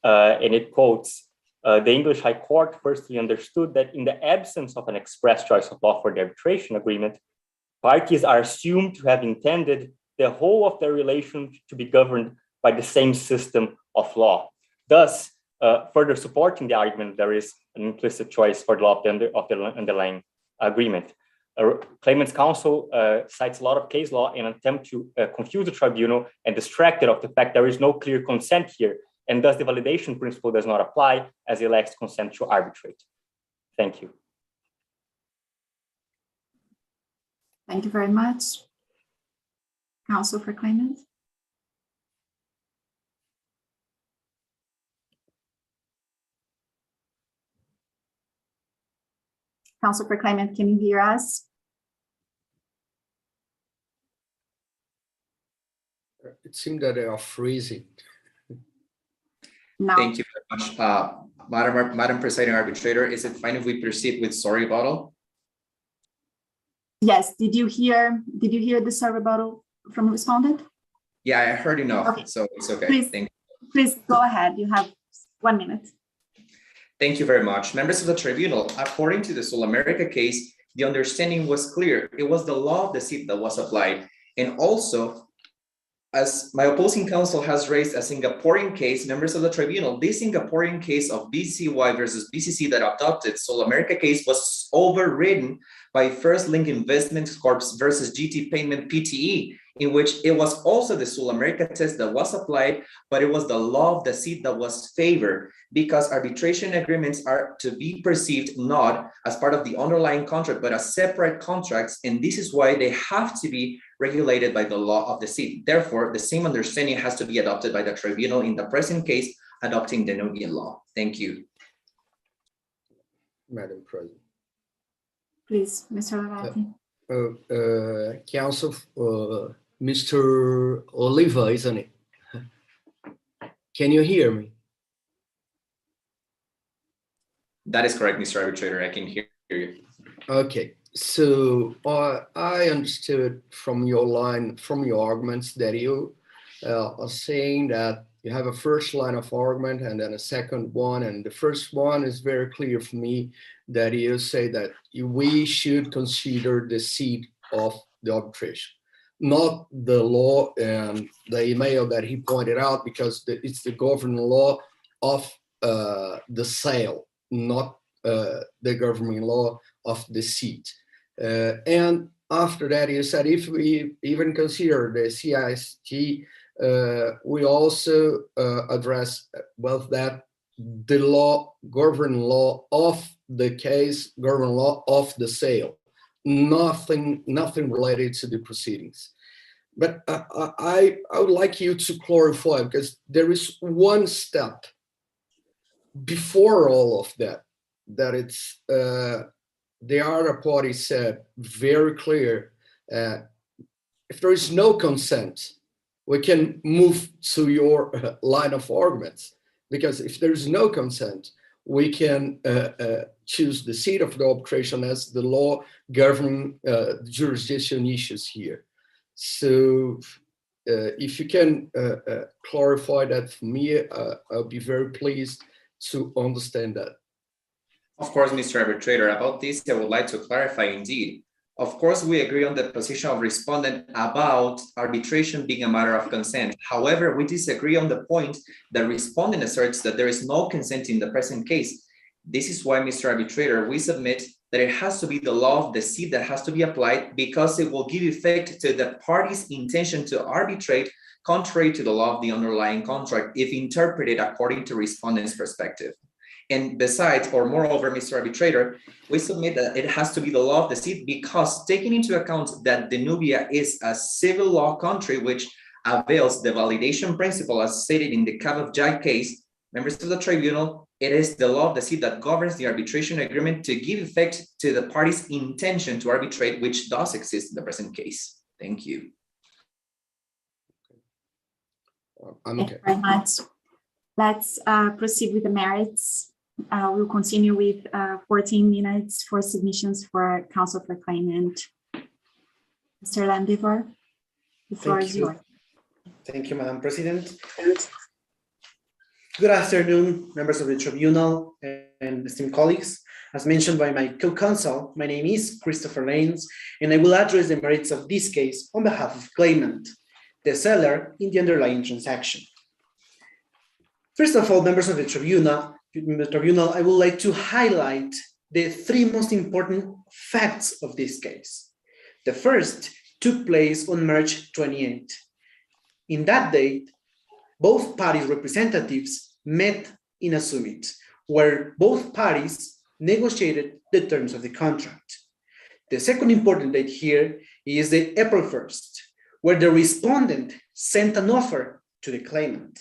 And it quotes, the English High Court firstly understood that in the absence of an express choice of law for the arbitration agreement, parties are assumed to have intended the whole of their relation to be governed by the same system of law. Thus, further supporting the argument, there is an implicit choice for the law of the underlying agreement. Claimant's counsel cites a lot of case law in an attempt to confuse the tribunal and distract it of the fact there is no clear consent here and thus the validation principle does not apply as it lacks consent to arbitrate. Thank you. Thank you very much. Counsel for Claimant. Counsel for Claimant, can you hear us? It seemed that they are freezing. No. Thank you very much. Madam Presiding Arbitrator, is it fine if we proceed with sorry rebuttal? Yes, did you hear the sorry rebuttal from respondent? Yeah, I heard enough, Okay. so it's okay. Please. Thank you. Please go ahead, you have 1 minute. Thank you very much. Members of the tribunal, according to the Sul America case, the understanding was clear. It was the law of the seat that was applied. And also, as my opposing counsel has raised a Singaporean case, members of the tribunal, this Singaporean case of BCY versus BCC that adopted Sul America case was overridden by First Link Investment Corp versus GT Payment PTE, in which it was also the Sul America test that was applied, but it was the law of the seat that was favored, because arbitration agreements are to be perceived not as part of the underlying contract, but as separate contracts, and this is why they have to be regulated by the law of the seat. Therefore, the same understanding has to be adopted by the tribunal in the present case, adopting the Nubian law. Thank you. Madam President. Please, Mr. Lavati. Counsel, Mr. Oliva, isn't it? Can you hear me? That is correct, Mr. Arbitrator. I can hear you. Okay, so I understood from your arguments that you are saying that you have a first line of argument and then a second one, and the first one is very clear for me, that you say that we should consider the seat of the arbitration, not the law and the email that he pointed out, because it's the governing law of the sale, not the governing law of the seat. And after that, you said if we even consider the CIST, we also address, well, that the law, governing law of the case, governing law of the sale, nothing related to the proceedings. But I would like you to clarify, because there is one step before all of that, that it's the other party said very clear, if there is no consent, we can move to your line of arguments, because if there is no consent, we can choose the seat of the arbitration as the law governing the jurisdiction issues here. So if you can clarify that for me, I'll be very pleased to understand that. Of course, Mr. Arbitrator, about this, I would like to clarify indeed. Of course, we agree on the position of respondent about arbitration being a matter of consent. However, we disagree on the point that respondent asserts that there is no consent in the present case. This is why, Mr. Arbitrator, we submit that it has to be the law of the seat that has to be applied, because it will give effect to the party's intention to arbitrate contrary to the law of the underlying contract if interpreted according to respondent's perspective. And besides, or moreover, Mr. Arbitrator, we submit that it has to be the law of the seat because, taking into account that the Nubia is a civil law country which avails the validation principle as stated in the Cap of Jack case, members of the tribunal, it is the law of the seat that governs the arbitration agreement to give effect to the party's intention to arbitrate, which does exist in the present case. Thank you. Thank you very much. Let's proceed with the merits. We'll continue with 14 minutes for submissions for counsel for claimant. Mr. Landivar, the floor is yours. Thank you, Madam President. Good afternoon, members of the tribunal and esteemed colleagues. As mentioned by my co-counsel, my name is Christopher Lanes, and I will address the merits of this case on behalf of claimant, the seller in the underlying transaction. First of all, members of the tribunal, I would like to highlight the three most important facts of this case. The first took place on March 28. In that date, both parties' representatives met in a summit where both parties negotiated the terms of the contract. The second important date here is the April 1st, where the respondent sent an offer to the claimant.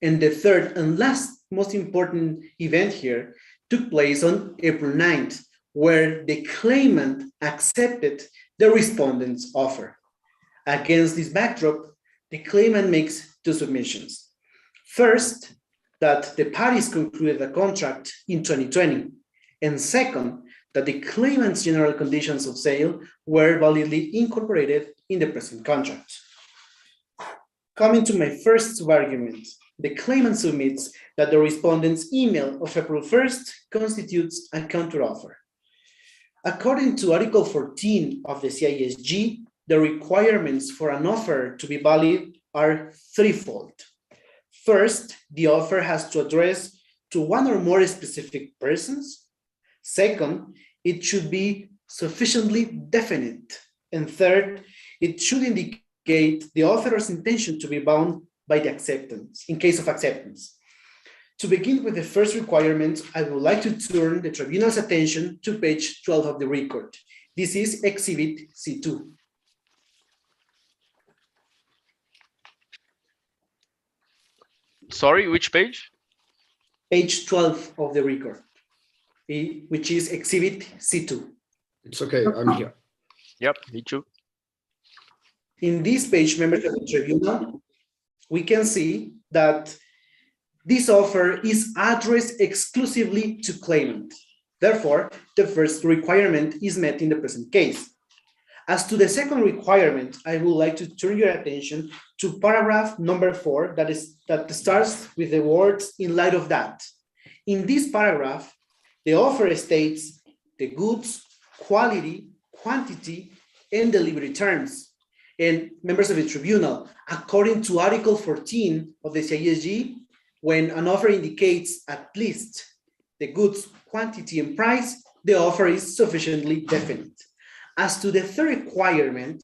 And the third and last most important event here took place on April 9th, where the claimant accepted the respondent's offer. Against this backdrop, the claimant makes two submissions. First, that the parties concluded the contract in 2020, and second, that the claimant's general conditions of sale were validly incorporated in the present contract. Coming to my first sub-argument, the claimant submits that the respondent's email of April 1st constitutes a counteroffer. According to Article 14 of the CISG, the requirements for an offer to be valid are threefold. First, the offer has to address to one or more specific persons. Second, it should be sufficiently definite. And third, it should indicate the offeror's intention to be bound by the acceptance, in case of acceptance. To begin with the first requirement, I would like to turn the tribunal's attention to page 12 of the record. This is Exhibit C2. Sorry, which page? Page 12 of the record, which is Exhibit C2. It's okay, I'm here. Yep, me too. In this page, members of the tribunal, we can see that this offer is addressed exclusively to claimant. Therefore, the first requirement is met in the present case. As to the second requirement, I would like to turn your attention to paragraph number 4 that starts with the words "in light of that." In this paragraph, the offer states the goods, quality, quantity, and delivery terms. And members of the tribunal, according to Article 14 of the CISG, when an offer indicates at least the goods, quantity, and price, the offer is sufficiently definite. As to the third requirement,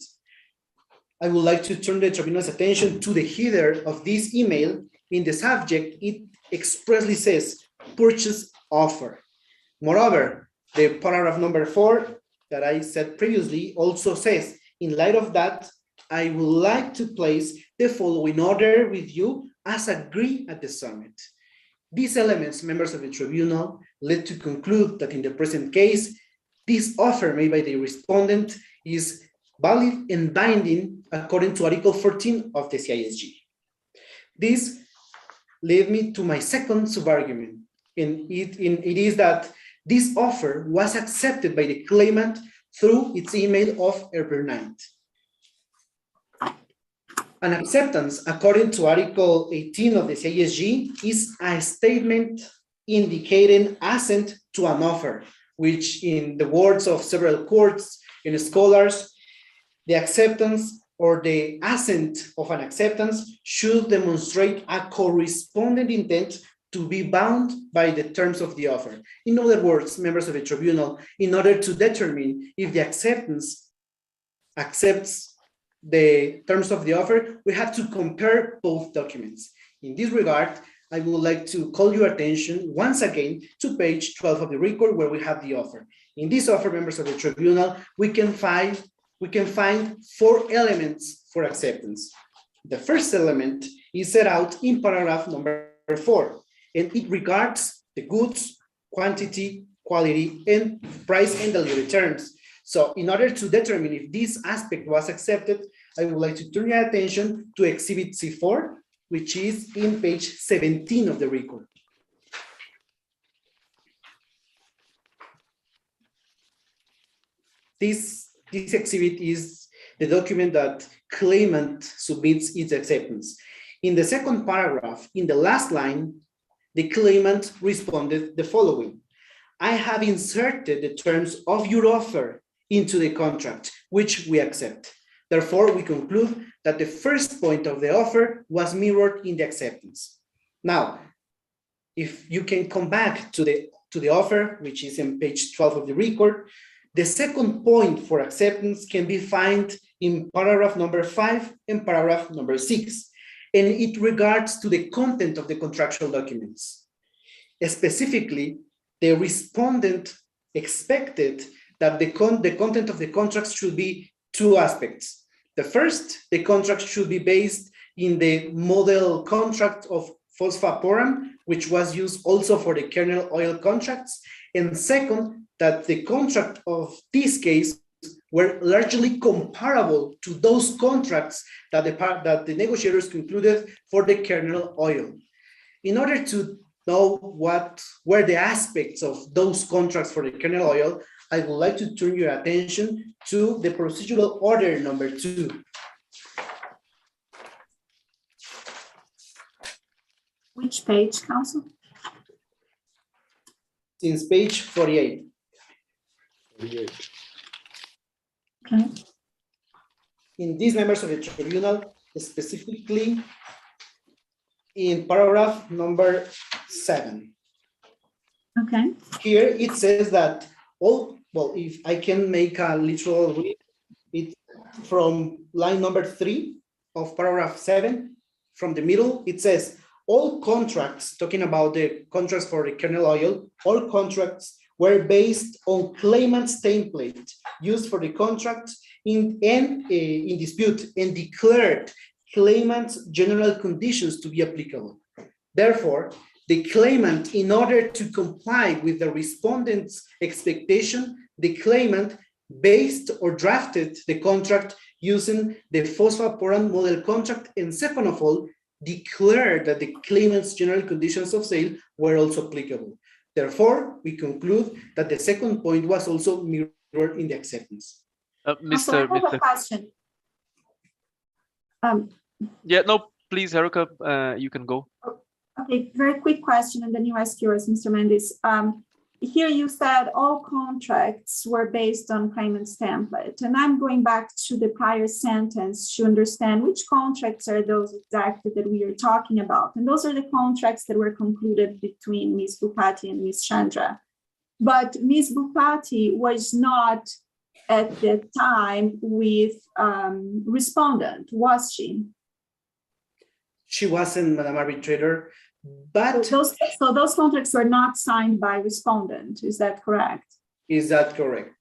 I would like to turn the tribunal's attention to the header of this email. In the subject, it expressly says purchase offer. Moreover, the paragraph number 4 that I said previously also says, in light of that, I would like to place the following order with you as agreed at the summit. These elements, members of the tribunal, led to conclude that in the present case, this offer made by the respondent is valid and binding according to Article 14 of the CISG. This led me to my second sub-argument, and it is that this offer was accepted by the claimant through its email of April 9th. An acceptance, according to Article 18 of the CISG, is a statement indicating assent to an offer, which in the words of several courts and scholars, the acceptance or the assent of an acceptance should demonstrate a corresponding intent to be bound by the terms of the offer. In other words, members of the tribunal, in order to determine if the acceptance accepts the terms of the offer, we have to compare both documents. In this regard, I would like to call your attention once again to page 12 of the record where we have the offer. In this offer, members of the tribunal, we can find 4 elements for acceptance. The first element is set out in paragraph number 4, and it regards the goods, quantity, quality, and price and delivery terms. So in order to determine if this aspect was accepted, I would like to turn your attention to Exhibit C4, which is in page 17 of the record. This exhibit is the document that claimant submits its acceptance. In the second paragraph, in the last line, the claimant responded the following: I have inserted the terms of your offer into the contract, which we accept. Therefore, we conclude that the first point of the offer was mirrored in the acceptance. Now, if you can come back to the offer, which is in page 12 of the record, the second point for acceptance can be found in paragraph number 5 and paragraph number 6. and it regards to the content of the contractual documents. Specifically, the respondent expected that the content of the contracts should be two aspects. The first, the contract should be based in the model contract of PUCPR, which was used also for the kernel oil contracts. And second, that the contract of this case were largely comparable to those contracts that the negotiators concluded for the kernel oil. In order to know what were the aspects of those contracts for the kernel oil, I would like to turn your attention to the procedural order number 2. Which page, Council? Since page 48. Okay. In these members of the tribunal, specifically in paragraph number 7. Okay. Here it says that all, well, if I can make a literal read, it from line number 3 of paragraph 7, from the middle, it says, all contracts, talking about the contracts for the kernel oil, all contracts were based on claimant's template used for the contract in dispute and declared claimant's general conditions to be applicable. Therefore, the claimant, in order to comply with the respondent's expectation, the claimant based or drafted the contract using the PUCPR model contract, and second of all, declared that the claimant's general conditions of sale were also applicable. Therefore, we conclude that the second point was also mirrored in the acceptance. Also, I have a question. Yeah, no, please, Erica, you can go. Okay, very quick question, and then you ask yours, Mr. Mendes. Here you said all contracts were based on claimant's template, and I'm going back to the prior sentence to understand which contracts are those exactly that we are talking about. And those are the contracts that were concluded between Ms. Bupati and Ms. Chandra. But Ms. Bupati was not at the time with respondent, was she? She wasn't, Madam Arbitrator, but so those contracts were not signed by respondent, is that correct? Is that correct?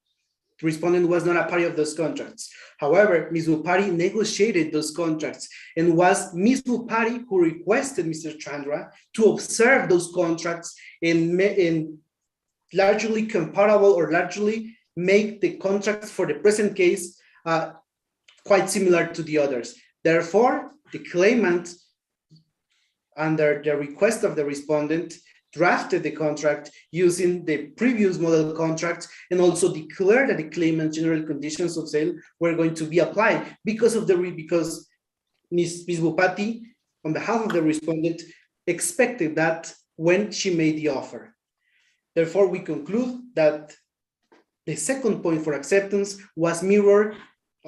The respondent was not a party of those contracts. However, Ms. Bupati negotiated those contracts, and was Ms. Bupati who requested Mr. Chandra to observe those contracts and largely comparable or largely make the contracts for the present case quite similar to the others. Therefore, the claimant, under the request of the respondent, drafted the contract using the previous model contract and also declared that the claimant's general conditions of sale were going to be applied because Ms. Bupati, on behalf of the respondent, expected that when she made the offer. Therefore, we conclude that the second point for acceptance was mirrored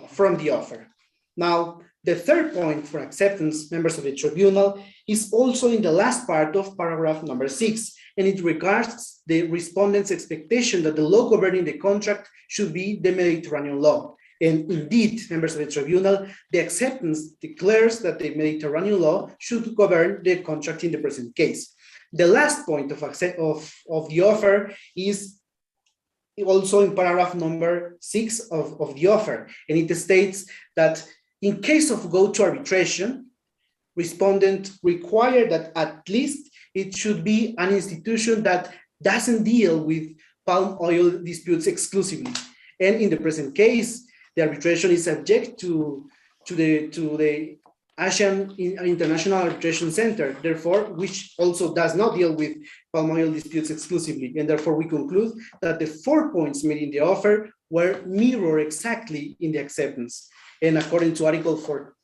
from the offer. Now, the third point for acceptance, members of the tribunal, is also in the last part of paragraph number 6, and it regards the respondent's expectation that the law governing the contract should be the Mediterranean law. And indeed, members of the tribunal, the acceptance declares that the Mediterranean law should govern the contract in the present case. The last point of the offer is also in paragraph number 6 of the offer, and it states that in case of go to arbitration, respondent required that at least it should be an institution that doesn't deal with palm oil disputes exclusively. And in the present case, the arbitration is subject to the Asian International Arbitration Center, therefore, which also does not deal with palm oil disputes exclusively. And therefore, we conclude that the 4 points made in the offer were mirrored exactly in the acceptance. And according to Article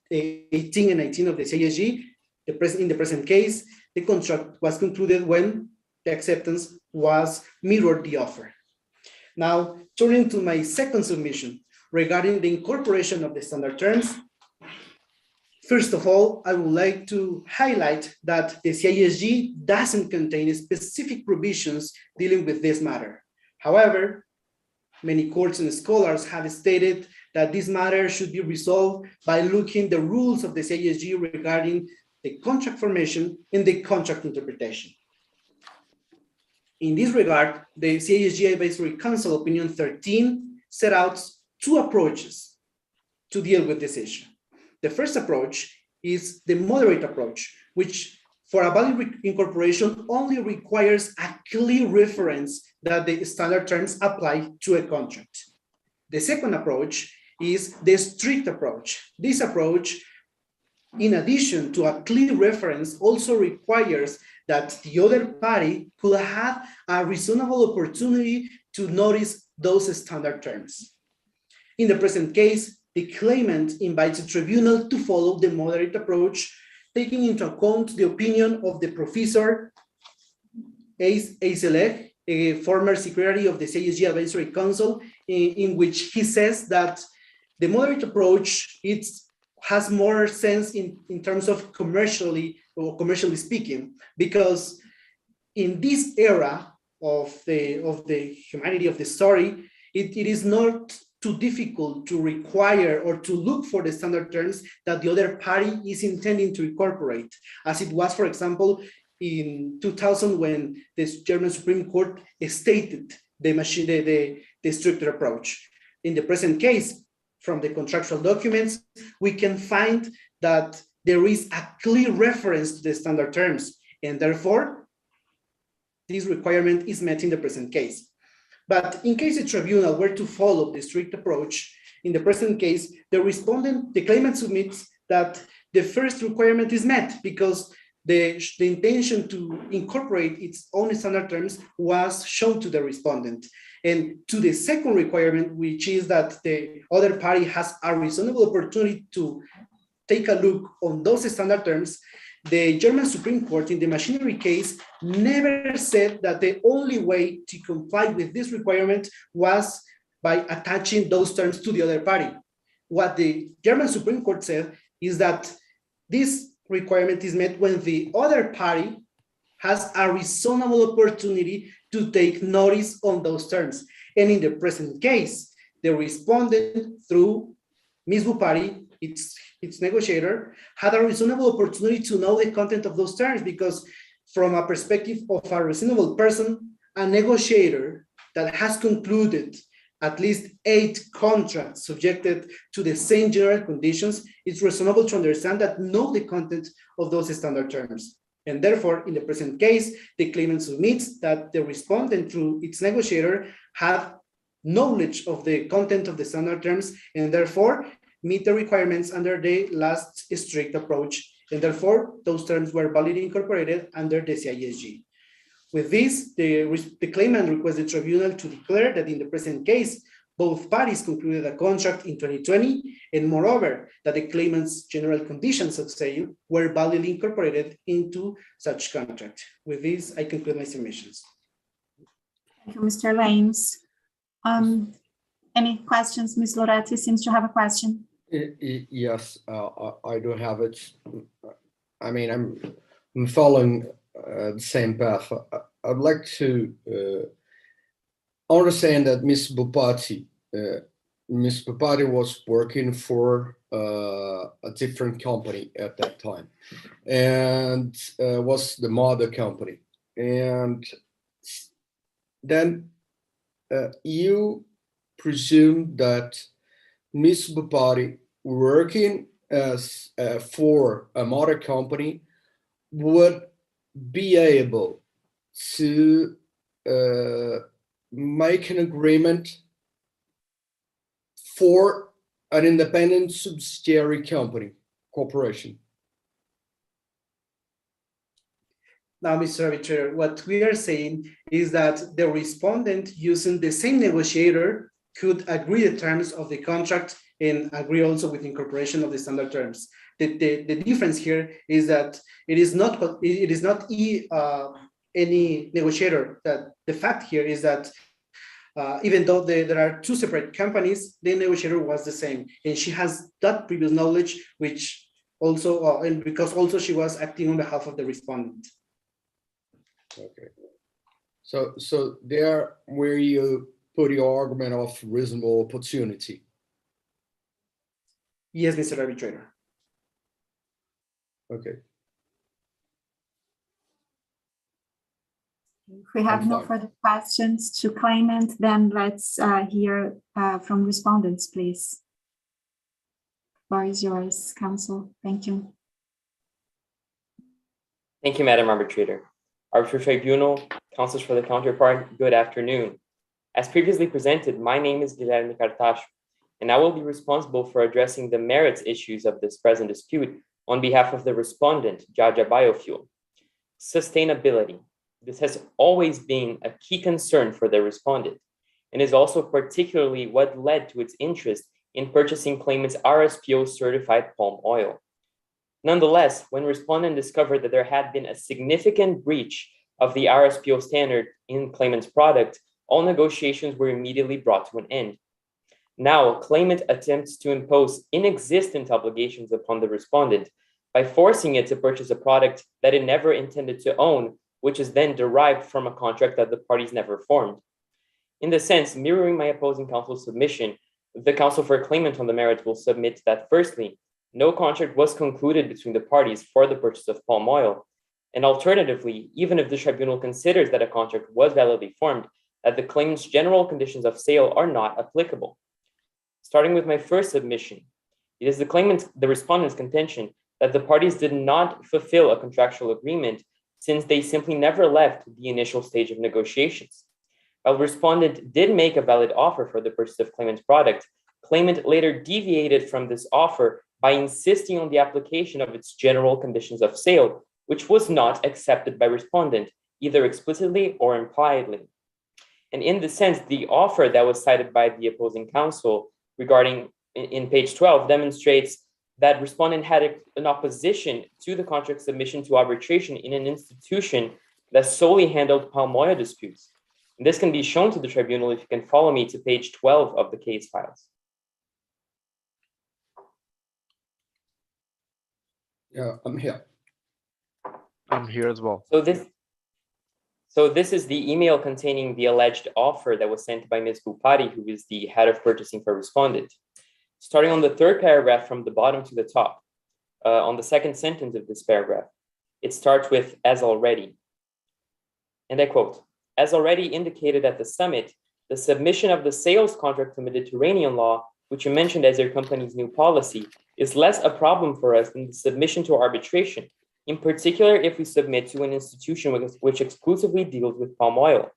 18 and 19 of the CISG, in the present case, the contract was concluded when the acceptance was mirrored the offer. Now, turning to my second submission regarding the incorporation of the standard terms, first of all, I would like to highlight that the CISG doesn't contain specific provisions dealing with this matter. However, many courts and scholars have stated that this matter should be resolved by looking the rules of the CISG regarding the contract formation, and the contract interpretation. In this regard, the CISG Advisory Council Opinion 13 set out two approaches to deal with this issue. The first approach is the moderate approach, which for a valid incorporation only requires a clear reference that the standard terms apply to a contract. The second approach is the strict approach. This approach, in addition to a clear reference, also requires that the other party could have a reasonable opportunity to notice those standard terms. In the present case, the claimant invites the tribunal to follow the moderate approach, taking into account the opinion of the professor Aizelech, a former secretary of the CISG Advisory Council, in which he says that the moderate approach has more sense in terms of commercially speaking, because in this era of the humanity of the story, it is not too difficult to require or to look for the standard terms that the other party is intending to incorporate, as it was, for example, in 2000 when the German Supreme Court stated the stricter approach. In the present case, from the contractual documents, we can find that there is a clear reference to the standard terms, and therefore, this requirement is met in the present case. But in case the tribunal were to follow the strict approach, in the present case, the claimant submits that the first requirement is met because the intention to incorporate its own standard terms was shown to the respondent. And to the second requirement, which is that the other party has a reasonable opportunity to take a look on those standard terms, the German Supreme Court in the machinery case never said that the only way to comply with this requirement was by attaching those terms to the other party. What the German Supreme Court said is that this requirement is met when the other party has a reasonable opportunity to take notice on those terms. And in the present case, the respondent, through Ms. Bupari, its negotiator, had a reasonable opportunity to know the content of those terms, because from a perspective of a reasonable person, a negotiator that has concluded at least 8 contracts subjected to the same general conditions, it's reasonable to understand that know the content of those standard terms. And therefore, in the present case, the claimant submits that the respondent, through its negotiator, had knowledge of the content of the standard terms, and therefore meet the requirements under the last strict approach. And therefore, those terms were validly incorporated under the CISG. With this, the claimant requests the tribunal to declare that in the present case, both parties concluded a contract in 2020, and moreover, that the claimant's general conditions of sale were validly incorporated into such contract. With this, I conclude my submissions. Thank you, Mr. Lanes. Any questions? Ms. Loretti seems to have a question. Yes, I do have it. I mean, I'm following the same path. I'd like to understand that Ms. Bupati was working for a different company at that time, and was the mother company. And then you presume that Ms. Bupati, working as for a mother company, would be able to make an agreement for an independent subsidiary company, corporation. Now, Mr. Arbitrator, what we are saying is that the respondent, using the same negotiator, could agree the terms of the contract and agree also with incorporation of the standard terms. The difference here is that it is not any negotiator. That the fact here is that even though there are 2 separate companies, the negotiator was the same, and she has that previous knowledge, which also and because also she was acting on behalf of the respondent. Okay, so there where you put your argument of reasonable opportunity. Yes, Mr. Arbitrator. Okay, If we have I'm no fine. further questions to claimant, then let's hear from respondents, please. Floor is yours, counsel. Thank you. Thank you, Madam Arbitrator. Arbitral Tribunal, counsels for the counterpart, good afternoon. As previously presented, my name is Guilherme Cartacho, and I will be responsible for addressing the merits issues of this present dispute on behalf of the respondent, Jaja Biofuel. Sustainability. This has always been a key concern for the respondent, and is also particularly what led to its interest in purchasing claimant's RSPO certified palm oil. Nonetheless, when respondent discovered that there had been a significant breach of the RSPO standard in claimant's product, all negotiations were immediately brought to an end. Now, claimant attempts to impose inexistent obligations upon the respondent by forcing it to purchase a product that it never intended to own, which is then derived from a contract that the parties never formed. In this sense, mirroring my opposing counsel's submission, the counsel for claimant on the merits will submit that firstly, no contract was concluded between the parties for the purchase of palm oil, and alternatively, even if the tribunal considers that a contract was validly formed, that the claimant's general conditions of sale are not applicable. Starting with my first submission, it is the respondent's contention that the parties did not fulfill a contractual agreement since they simply never left the initial stage of negotiations. While respondent did make a valid offer for the purchase of claimant's product, claimant later deviated from this offer by insisting on the application of its general conditions of sale, which was not accepted by respondent, either explicitly or impliedly. And in this sense, the offer that was cited by the opposing counsel regarding in page 12 demonstrates that respondent had an opposition to the contract submission to arbitration in an institution that solely handled palm oil disputes. And this can be shown to the tribunal if you can follow me to page 12 of the case files. Yeah, I'm here. I'm here as well. So this is the email containing the alleged offer that was sent by Ms. Bupari, who is the head of purchasing for respondent. Starting on the third paragraph from the bottom to the top, on the second sentence of this paragraph, it starts with "as already." And I quote, "As already indicated at the summit, the submission of the sales contract to Mediterranean law, which you mentioned as your company's new policy, is less a problem for us than the submission to arbitration, in particular if we submit to an institution which exclusively deals with palm oil.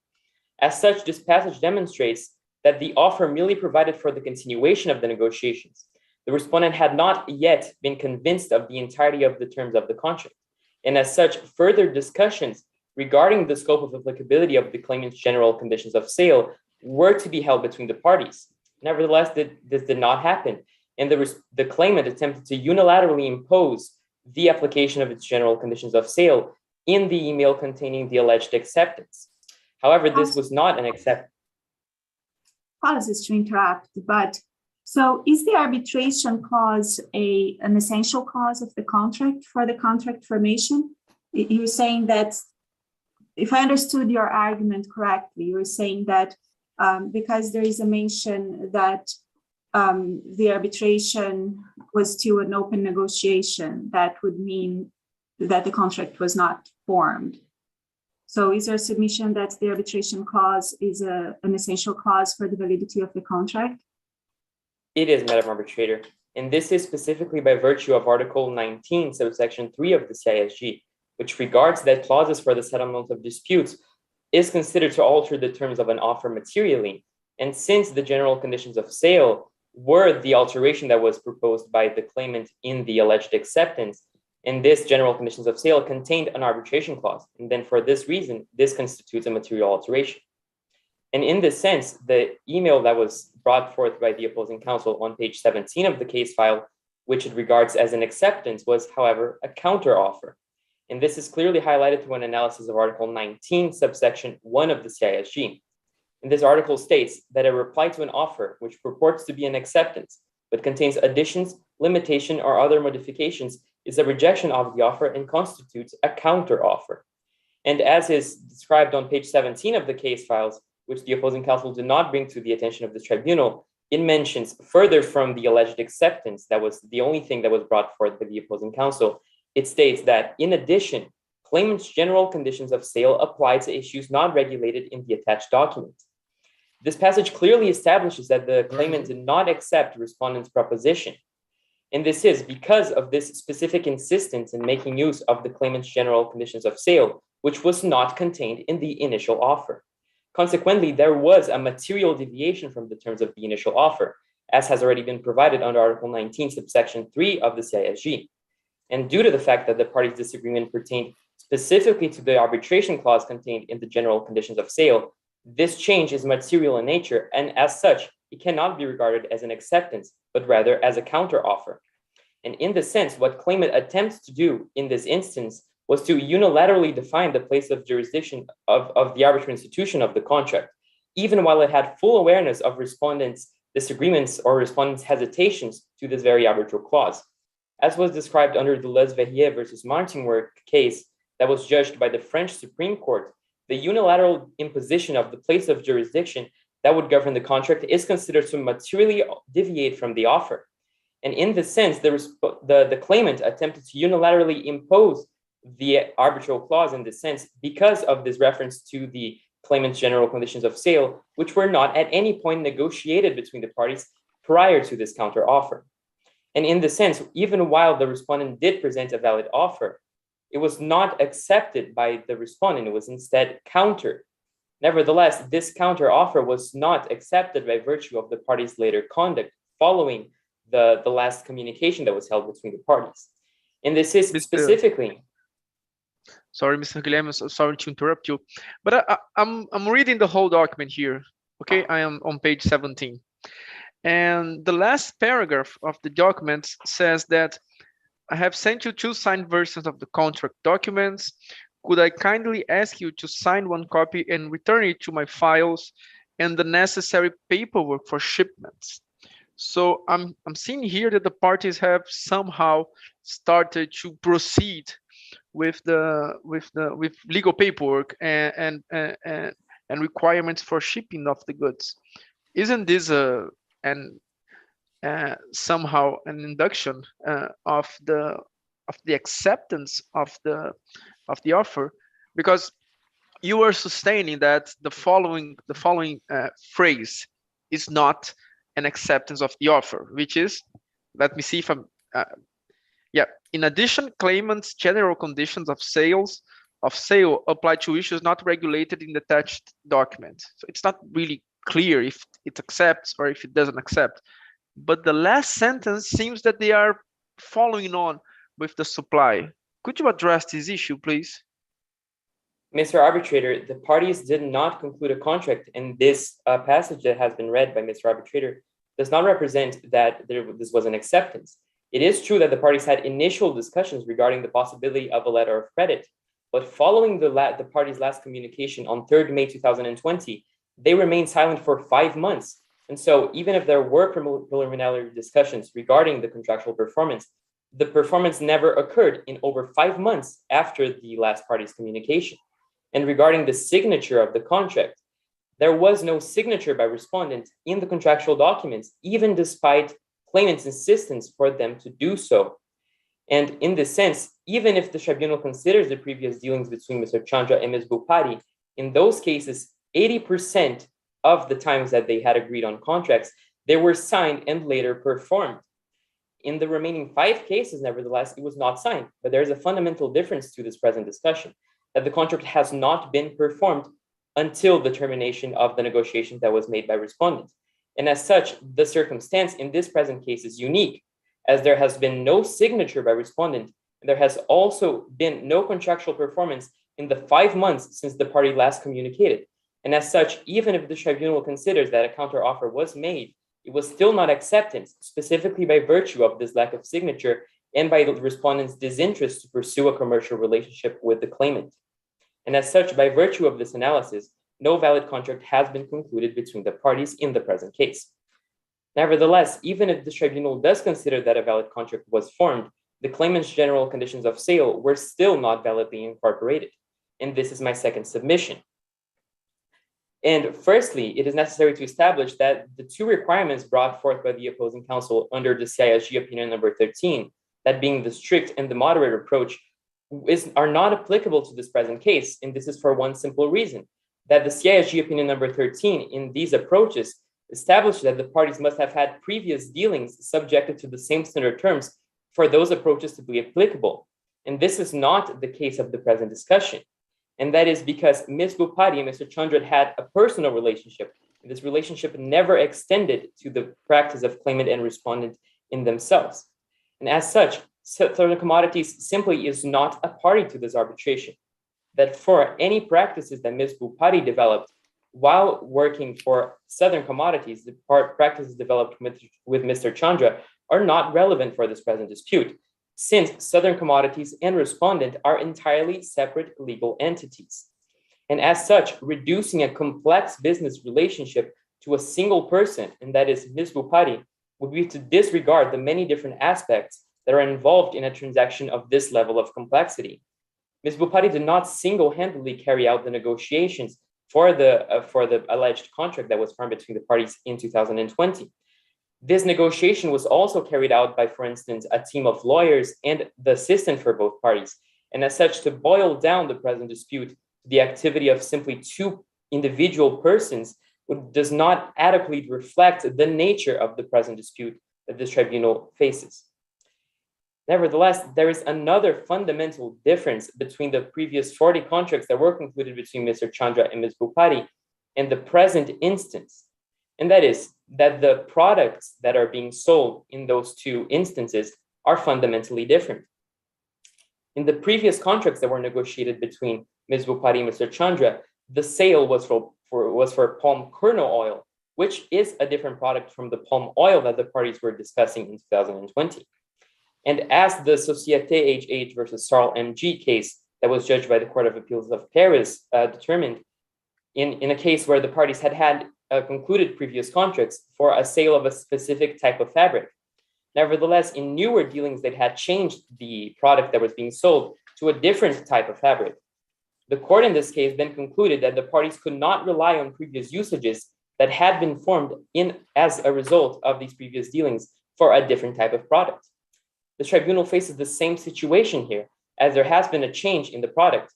As such, this passage demonstrates that the offer merely provided for the continuation of the negotiations. The respondent had not yet been convinced of the entirety of the terms of the contract, and as such, further discussions regarding the scope of applicability of the claimant's general conditions of sale were to be held between the parties. Nevertheless, this did not happen, and the claimant attempted to unilaterally impose the application of its general conditions of sale in the email containing the alleged acceptance. However, this was not an acceptance. Apologies to interrupt, but so is the arbitration clause an essential clause of the contract for the contract formation? You're saying that, if I understood your argument correctly, you're saying that because there is a mention that the arbitration was still an open negotiation, that would mean that the contract was not formed. So is there a submission that the arbitration clause is an essential clause for the validity of the contract? It is, Madam Arbitrator, and this is specifically by virtue of Article 19, subsection 3 of the CISG, which regards that clauses for the settlement of disputes is considered to alter the terms of an offer materially. And since the general conditions of sale were the alteration that was proposed by the claimant in the alleged acceptance, and this general conditions of sale contained an arbitration clause. And then for this reason, this constitutes a material alteration. And in this sense, the email that was brought forth by the opposing counsel on page 17 of the case file, which it regards as an acceptance, was, however, a counteroffer. And this is clearly highlighted through an analysis of Article 19, subsection 1 of the CISG. And this article states that a reply to an offer which purports to be an acceptance, but contains additions, limitation, or other modifications is a rejection of the offer and constitutes a counteroffer. And as is described on page 17 of the case files, which the opposing counsel did not bring to the attention of the tribunal, it mentions further from the alleged acceptance, that was the only thing that was brought forth by the opposing counsel, it states that in addition, claimant's general conditions of sale apply to issues not regulated in the attached document. This passage clearly establishes that the claimant did not accept respondent's proposition. And this is because of this specific insistence in making use of the claimant's general conditions of sale, which was not contained in the initial offer. Consequently, there was a material deviation from the terms of the initial offer, as has already been provided under Article 19, subsection 3 of the CISG. And due to the fact that the parties' disagreement pertained specifically to the arbitration clause contained in the general conditions of sale, this change is material in nature, and as such, it cannot be regarded as an acceptance, but rather as a counteroffer. And in this sense, what claimant attempts to do in this instance was to unilaterally define the place of jurisdiction of the arbitral institution of the contract, even while it had full awareness of respondents' disagreements or respondents' hesitations to this very arbitral clause. As was described under the Les Verrier versus Martinwork case that was judged by the French Supreme Court, the unilateral imposition of the place of jurisdiction that would govern the contract is considered to materially deviate from the offer. And in this sense, the claimant attempted to unilaterally impose the arbitral clause in this sense because of this reference to the claimant's general conditions of sale, which were not at any point negotiated between the parties prior to this counteroffer. And in this sense, even while the respondent did present a valid offer, it was not accepted by the respondent, it was instead countered. Nevertheless, this counteroffer was not accepted by virtue of the parties' later conduct following the last communication that was held between the parties. And this is specifically... Sorry, Mr. Guilherme, sorry to interrupt you, but I'm reading the whole document here. Okay, I am on page 17. And the last paragraph of the document says that I have sent you 2 signed versions of the contract documents. Could I kindly ask you to sign 1 copy and return it to my files and the necessary paperwork for shipments? So I'm seeing here that the parties have somehow started to proceed with legal paperwork and requirements for shipping of the goods. Isn't this somehow an induction of the acceptance of the offer? Because you are sustaining that the following phrase is not an acceptance of the offer, which is, let me see if I'm in addition, claimant's general conditions of sale apply to issues not regulated in the attached document. So it's not really clear if it accepts or if it doesn't accept. But the last sentence seems that they are following on with the supply. Could you address this issue, please? Mr. Arbitrator, the parties did not conclude a contract, and this passage that has been read by Mr. Arbitrator does not represent that this was an acceptance. It is true that the parties had initial discussions regarding the possibility of a letter of credit, but following the parties' last communication on 3rd May 2020, they remained silent for 5 months. And so even if there were preliminary discussions regarding the contractual performance, the performance never occurred in over 5 months after the last party's communication. And regarding the signature of the contract, there was no signature by respondent in the contractual documents, even despite claimant's insistence for them to do so. And in this sense, even if the tribunal considers the previous dealings between Mr. Chandra and Ms. Bupati, in those cases, 80% of the times that they had agreed on contracts, they were signed and later performed. In the remaining 5 cases, nevertheless, it was not signed. But there is a fundamental difference to this present discussion, that the contract has not been performed until the termination of the negotiation that was made by respondent. And as such, the circumstance in this present case is unique, as there has been no signature by respondent, and there has also been no contractual performance in the 5 months since the party last communicated. And as such, even if the tribunal considers that a counteroffer was made, it was still not acceptance, specifically by virtue of this lack of signature and by the respondent's disinterest to pursue a commercial relationship with the claimant. And as such, by virtue of this analysis, no valid contract has been concluded between the parties in the present case. Nevertheless, even if the tribunal does consider that a valid contract was formed, the claimant's general conditions of sale were still not validly incorporated. And this is my second submission. And firstly, it is necessary to establish that the 2 requirements brought forth by the opposing counsel under the CISG opinion number 13, that being the strict and the moderate approach, are not applicable to this present case. And this is for one simple reason, that the CISG opinion number 13 in these approaches established that the parties must have had previous dealings subjected to the same standard terms for those approaches to be applicable. And this is not the case of the present discussion. And that is because Ms. Bupati and Mr. Chandra had a personal relationship. This relationship never extended to the practice of claimant and respondent in themselves. And as such, Southern Commodities simply is not a party to this arbitration. That for any practices that Ms. Bupati developed while working for Southern Commodities, the practices developed with Mr. Chandra are not relevant for this present dispute, since Southern Commodities and respondent are entirely separate legal entities. And as such, reducing a complex business relationship to a single person, and that is Ms. Bupati, would be to disregard the many different aspects that are involved in a transaction of this level of complexity. Ms. Bupati did not single-handedly carry out the negotiations for the alleged contract that was formed between the parties in 2020. This negotiation was also carried out by, for instance, a team of lawyers and the assistant for both parties. And as such, to boil down the present dispute to the activity of simply two individual persons does not adequately reflect the nature of the present dispute that this tribunal faces. Nevertheless, there is another fundamental difference between the previous 40 contracts that were concluded between Mr. Chandra and Ms. Bupati and the present instance. And that is that the products that are being sold in those two instances are fundamentally different. In the previous contracts that were negotiated between Ms. Bupati and Mr. Chandra, the sale was for palm kernel oil, which is a different product from the palm oil that the parties were discussing in 2020. And as the Société HH versus Sarl MG case that was judged by the Court of Appeals of Paris determined, in a case where the parties had concluded previous contracts for a sale of a specific type of fabric. Nevertheless, in newer dealings, they had changed the product that was being sold to a different type of fabric. The court in this case then concluded that the parties could not rely on previous usages that had been formed as a result of these previous dealings for a different type of product. The tribunal faces the same situation here, as there has been a change in the product.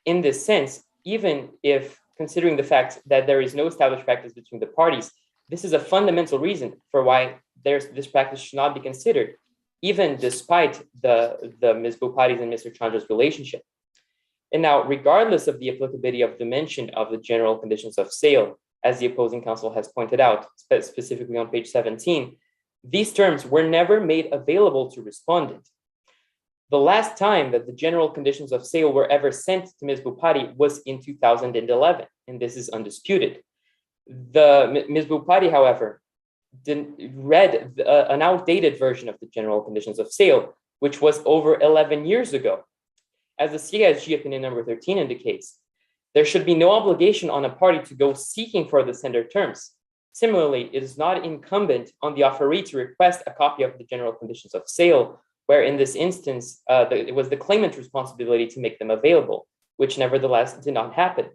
In this sense, even if considering the fact that there is no established practice between the parties, this is a fundamental reason for why this practice should not be considered, even despite the Ms. Bupati's and Mr. Chandra's relationship. And now, regardless of the applicability of the mention of the general conditions of sale, as the opposing counsel has pointed out, specifically on page 17, these terms were never made available to respondent. The last time that the general conditions of sale were ever sent to Ms. Bupati was in 2011, and this is undisputed. Ms. Bupati, however, read an outdated version of the general conditions of sale, which was over 11 years ago. As the CISG opinion number 13 indicates, there should be no obligation on a party to go seeking for the standard terms. Similarly, it is not incumbent on the offeree to request a copy of the general conditions of sale, where in this instance, it was the claimant's responsibility to make them available, which nevertheless did not happen.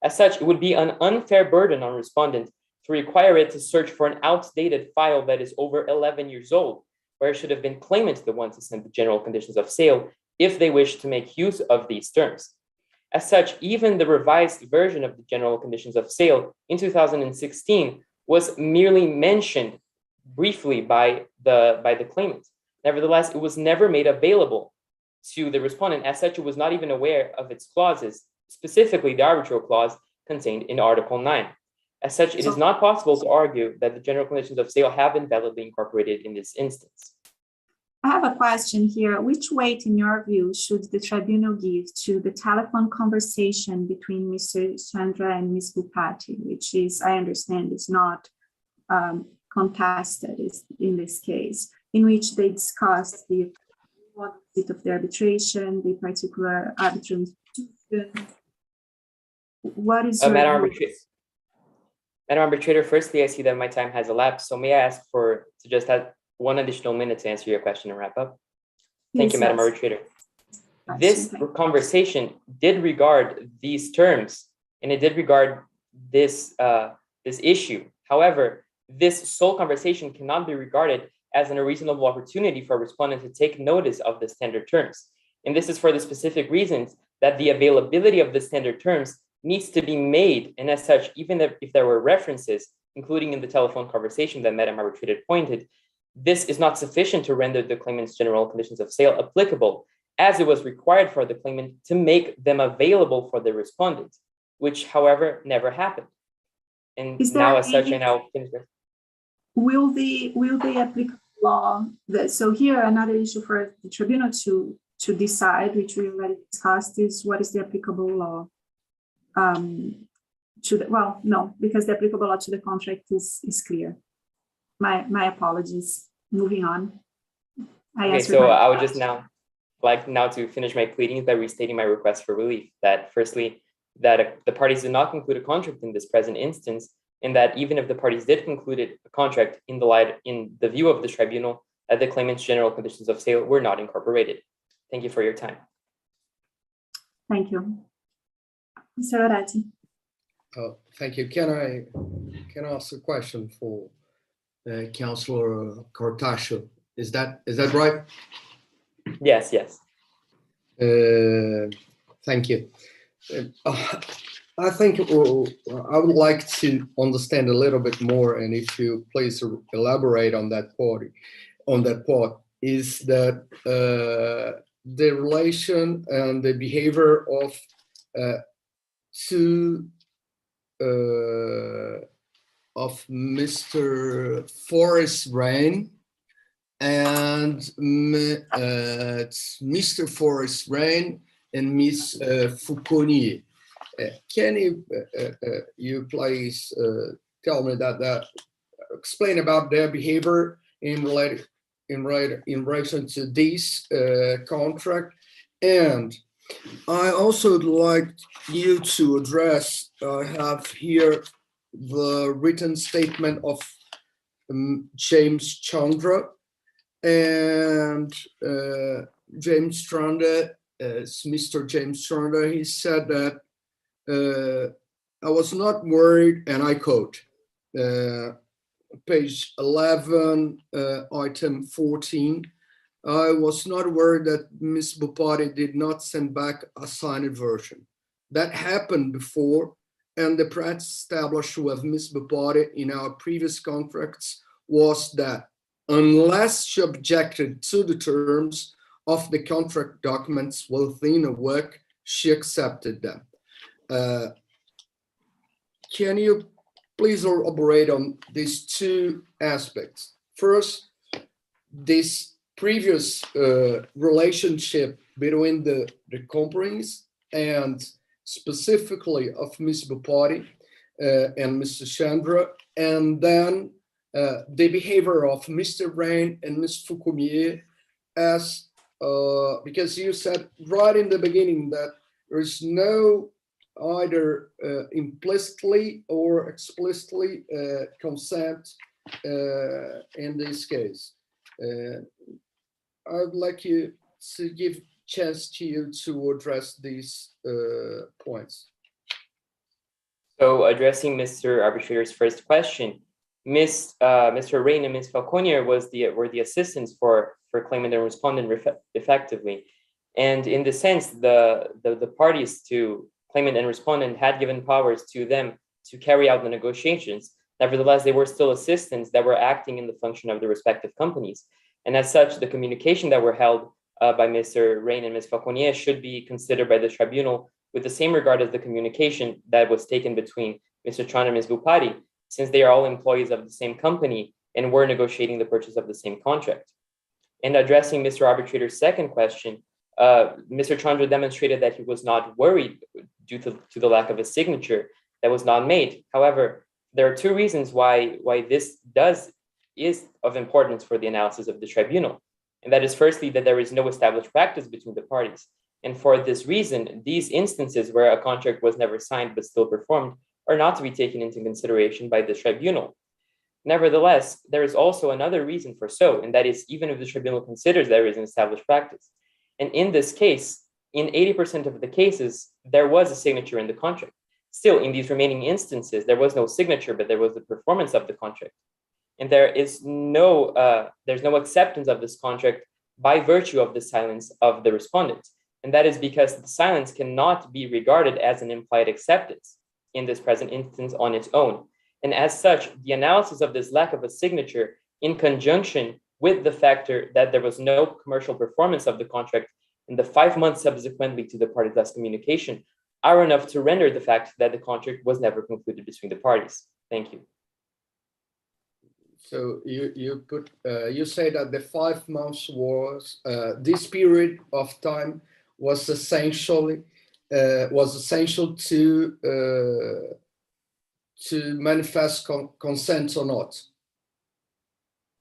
As such, it would be an unfair burden on respondent to require it to search for an outdated file that is over 11 years old, where it should have been claimant the one to send the general conditions of sale if they wish to make use of these terms. As such, even the revised version of the general conditions of sale in 2016 was merely mentioned briefly by the claimant. Nevertheless, it was never made available to the respondent. As such, it was not even aware of its clauses, specifically the arbitral clause contained in Article 9. As such, it is not possible to argue that the general conditions of sale have been validly incorporated in this instance. I have a question here. Which weight, in your view, should the tribunal give to the telephone conversation between Mr. Chandra and Ms. Bupati, which is, I understand, is not contested in this case, in which they discussed the seat of the arbitration, the particular arbitral institution? What is your Madam Arbitrator, firstly, I see that my time has elapsed, so may I ask to just have 1 additional minute to answer your question and wrap up? Thank you, Madam Arbitrator. This conversation did regard these terms, and it did regard this issue. However, this sole conversation cannot be regarded as a reasonable opportunity for a respondent to take notice of the standard terms. And this is for the specific reasons that the availability of the standard terms needs to be made. And as such, even if there were references, including in the telephone conversation that Madam Arbitrator pointed, this is not sufficient to render the claimant's general conditions of sale applicable, as it was required for the claimant to make them available for the respondent, which, however, never happened. And now, as such, I now finish this. Will the applicable law, so here another issue for the tribunal to decide, which we already discussed, is what is the applicable law no, because the applicable law to the contract is clear. My apologies. Moving on. Okay, so I would just now to finish my pleadings by restating my request for relief. That firstly, that the parties did not conclude a contract in this present instance, and that even if the parties did conclude a contract in the view of the tribunal, that the claimant's general conditions of sale were not incorporated. Thank you for your time. Thank you. Mr. Arati. Thank you. Can I ask a question for Councilor Cartacho? Is that right? Yes. Thank you. I think I would like to understand a little bit more, and if you please elaborate on that part, is that the relation and the behavior of Mr. Forrest Rain and Mr. Forrest Rain and Ms. Foucault. Can you please tell me that explain about their behavior in relation to this contract? And I also would like you to address, I have here the written statement of James Chandra, and James Chandra, Mr. James Chandra, he said that I was not worried, and I quote, page 11, item 14, I was not worried that Ms. Bupati did not send back a signed version. That happened before, and the practice established with Ms. Bupati in our previous contracts was that unless she objected to the terms of the contract documents within a week, she accepted them. Can you please elaborate on these two aspects? First, this previous relationship between the companies and specifically of Ms. Bupati and Mr. Chandra, and then the behavior of Mr. Rain and Ms. Foucault, as because you said right in the beginning that there is no either implicitly or explicitly consent in this case. I'd like you to give chance to you to address these points. So addressing Mr. Arbitrator's first question, Mr. Rain and Ms. Falconier were the assistants for claimant and respondent effectively. And in the sense, the parties to claimant and respondent had given powers to them to carry out the negotiations. Nevertheless, they were still assistants that were acting in the function of the respective companies. And as such, the communication that were held by Mr. Rain and Ms. Falconier should be considered by the tribunal with the same regard as the communication that was taken between Mr. Chandra and Ms. Bupati, since they are all employees of the same company and were negotiating the purchase of the same contract. And addressing Mr. Arbitrator's second question, Mr. Chandra demonstrated that he was not worried due to the lack of a signature that was not made. However, there are two reasons why this is of importance for the analysis of the tribunal. And that is firstly, that there is no established practice between the parties. And for this reason, these instances where a contract was never signed but still performed are not to be taken into consideration by the tribunal. Nevertheless, there is also another reason for so, and that is even if the tribunal considers there is an established practice. And in this case, in 80% of the cases, there was a signature in the contract. Still, in these remaining instances, there was no signature, but there was the performance of the contract. And there's no acceptance of this contract by virtue of the silence of the respondent. And that is because the silence cannot be regarded as an implied acceptance in this present instance on its own. And as such, the analysis of this lack of a signature in conjunction with the factor that there was no commercial performance of the contract in the 5 months subsequently to the parties' last communication are enough to render the fact that the contract was never concluded between the parties. Thank you. So you say that the 5 months was this period of time was essential to manifest consent or not?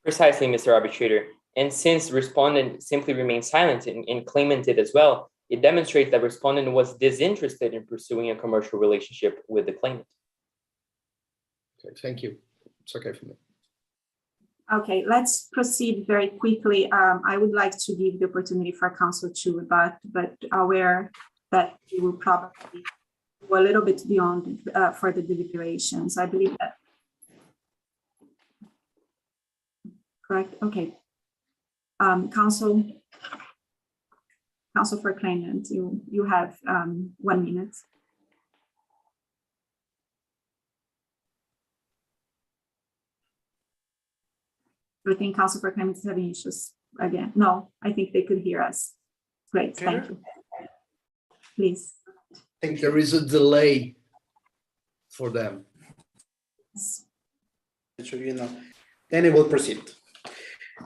Precisely, Mr. Arbitrator. And since respondent simply remained silent and claimant did as well, it demonstrates that respondent was disinterested in pursuing a commercial relationship with the claimant. Okay, thank you. It's okay for me. Okay, let's proceed very quickly. I would like to give the opportunity for counsel to rebut, but aware that we will probably go a little bit beyond for the deliberations. I believe that. Correct? Okay. Counsel for claimant, you have 1 minute. I think counsel for claimant is having issues again. No, I think they could hear us. Great, thank you. Please. I think there is a delay for them. The tribunal. Then it will proceed.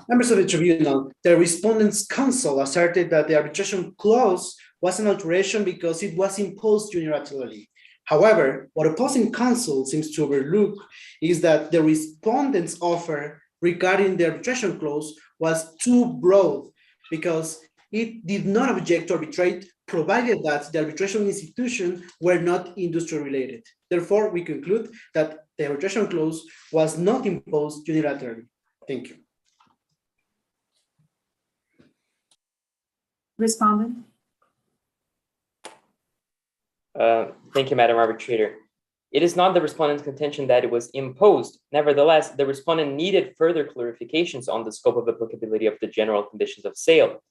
Members of the tribunal, the respondent's counsel asserted that the arbitration clause was an alteration because it was imposed unilaterally. However, what opposing counsel seems to overlook is that the respondent's offer regarding the arbitration clause was too broad because it did not object to arbitrate, provided that the arbitration institution were not industry related. Therefore, we conclude that the arbitration clause was not imposed unilaterally. Thank you. Respondent. Thank you, Madam Arbitrator. It is not the respondent's contention that it was imposed. Nevertheless, the respondent needed further clarifications on the scope of applicability of the general conditions of sale.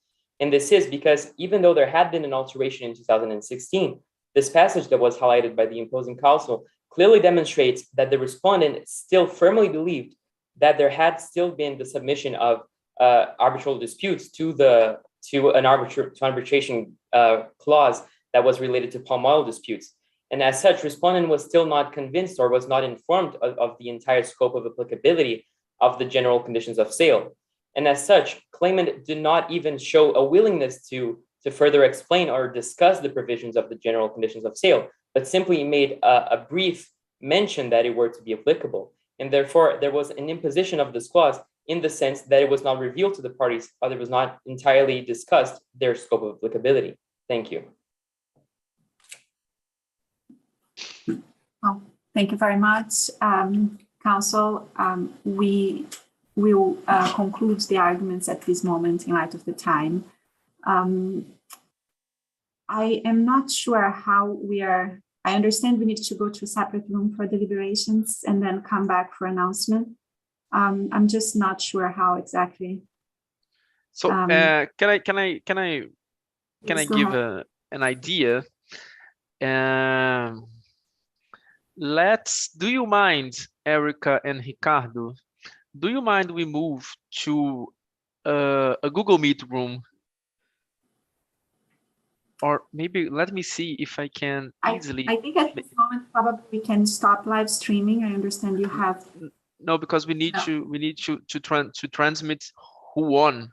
And this is because even though there had been an alteration in 2016, this passage that was highlighted by the imposing counsel clearly demonstrates that the respondent still firmly believed that there had still been the submission of arbitral disputes to an arbitration clause that was related to palm oil disputes. And as such, respondent was still not convinced or was not informed of the entire scope of applicability of the general conditions of sale. And as such, claimant did not even show a willingness to further explain or discuss the provisions of the general conditions of sale, but simply made a brief mention that it were to be applicable. And therefore, there was an imposition of this clause in the sense that it was not revealed to the parties or it was not entirely discussed their scope of applicability. Thank you. Oh, thank you very much, counsel. We will conclude the arguments at this moment in light of the time. I am not sure how we are. I understand we need to go to a separate room for deliberations and then come back for announcement. I'm just not sure how exactly. So can I give an idea? Do you mind, Erica and Ricardo? Do you mind we move to a Google Meet room? Or maybe let me see if I can easily. I think at this moment probably we can stop live streaming. I understand you have. No, because we need to transmit who won.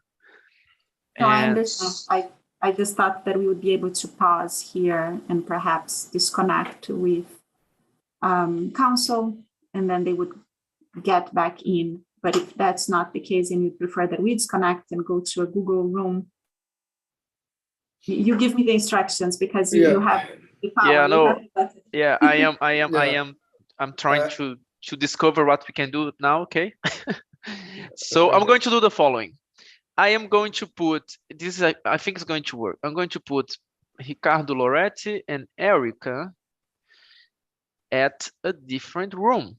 No, I understand. I just thought that we would be able to pause here and perhaps disconnect with counsel, and then they would get back in. But if that's not the case and you prefer that we disconnect and go to a Google room, you give me the instructions because you have the power. Yeah, no. Yeah, I'm trying to discover what we can do now. Okay. So I'm going to do the following. I am going to put this. I think it's going to work. I'm going to put Ricardo Loretti and Erica at a different room.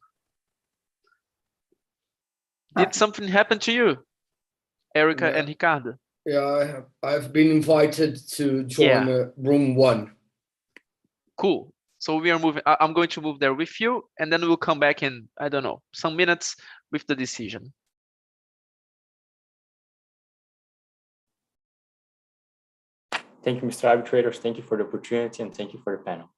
Did something happen to you, Erica and Ricardo? Yeah, I've been invited to join room 1. Cool. So we are moving. I'm going to move there with you, and then we'll come back in, I don't know, some minutes with the decision. Thank you, Mr. Arbitrators. Thank you for the opportunity, and thank you for the panel.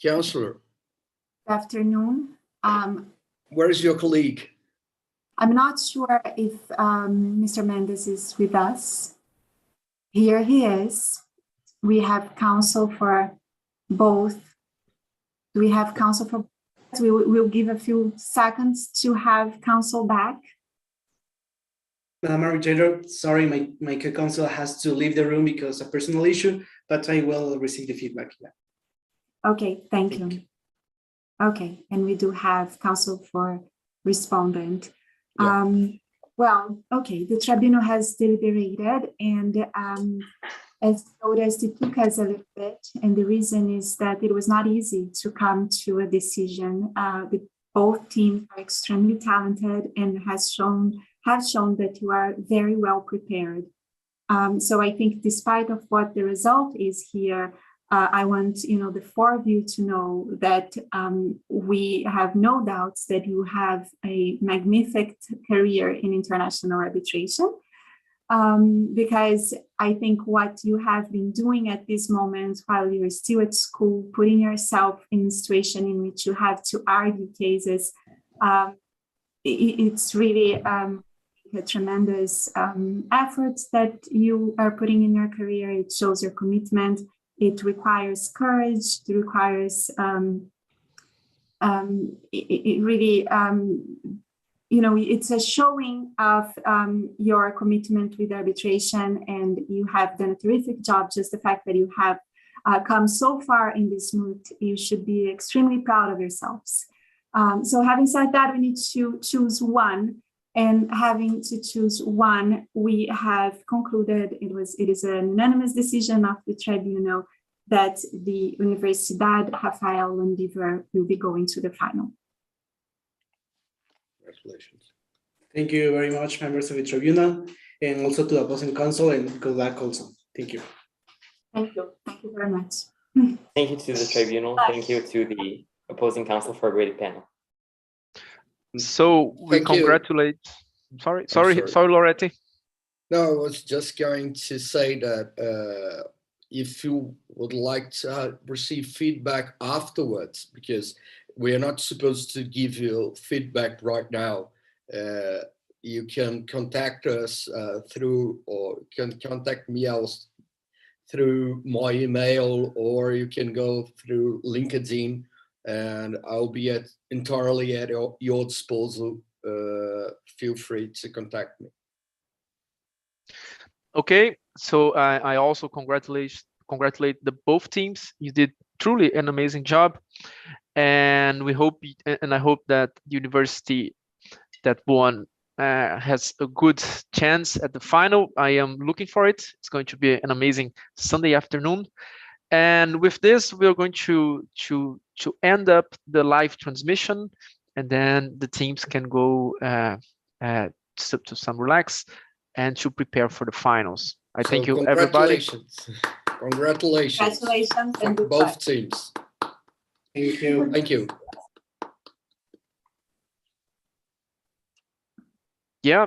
Counselor, Good afternoon. where's your colleague? I'm not sure if Mr. Mendes is with us. Here he is. We have counsel for both. Do we have counsel for both? We'll give a few seconds to have counsel back. Madam Arbitrator, sorry, my co-counsel has to leave the room because of personal issue, but I will receive the feedback. Yeah. Okay, thank you. Okay, and we do have counsel for respondent. Yeah. Well, okay, the tribunal has deliberated, and as noticed, it took us a little bit, and the reason is that it was not easy to come to a decision. Both teams are extremely talented and have shown that you are very well prepared. So I think despite of what the result is here, I want the four of you to know that we have no doubts that you have a magnificent career in international arbitration, because I think what you have been doing at this moment while you're still at school, putting yourself in a situation in which you have to argue cases, it's really a tremendous effort that you are putting in your career. It shows your commitment. It requires courage. It requires it really it's a showing of your commitment with arbitration, and you have done a terrific job. Just the fact that you have come so far in this moot, you should be extremely proud of yourselves. So having said that, we need to choose one. And having to choose one, we have concluded it is an unanimous decision of the tribunal that the Universidad Rafael Landivar will be going to the final. Congratulations. Thank you very much, members of the tribunal, and also to the opposing counsel, and good luck also. Thank you. Thank you. Thank you very much. Thank you to the tribunal. Thank you to the opposing counsel for a great panel. So we Thank you. congratulate. Sorry, Loretti. No, I was just going to say that if you would like to receive feedback afterwards, because we are not supposed to give you feedback right now, you can contact us through, or can contact me else through my email, or you can go through LinkedIn, and I'll be entirely at your disposal. Feel free to contact me. Okay, so I also congratulate the both teams. You did truly an amazing job, and I hope that the university that won has a good chance at the final. I am looking for it. It's going to be an amazing Sunday afternoon. And with this, we are going to end up the live transmission, and then the teams can go to some relax and to prepare for the finals. I thank you, everybody. Congratulations And for both teams. Thank you. Thank you. Yeah,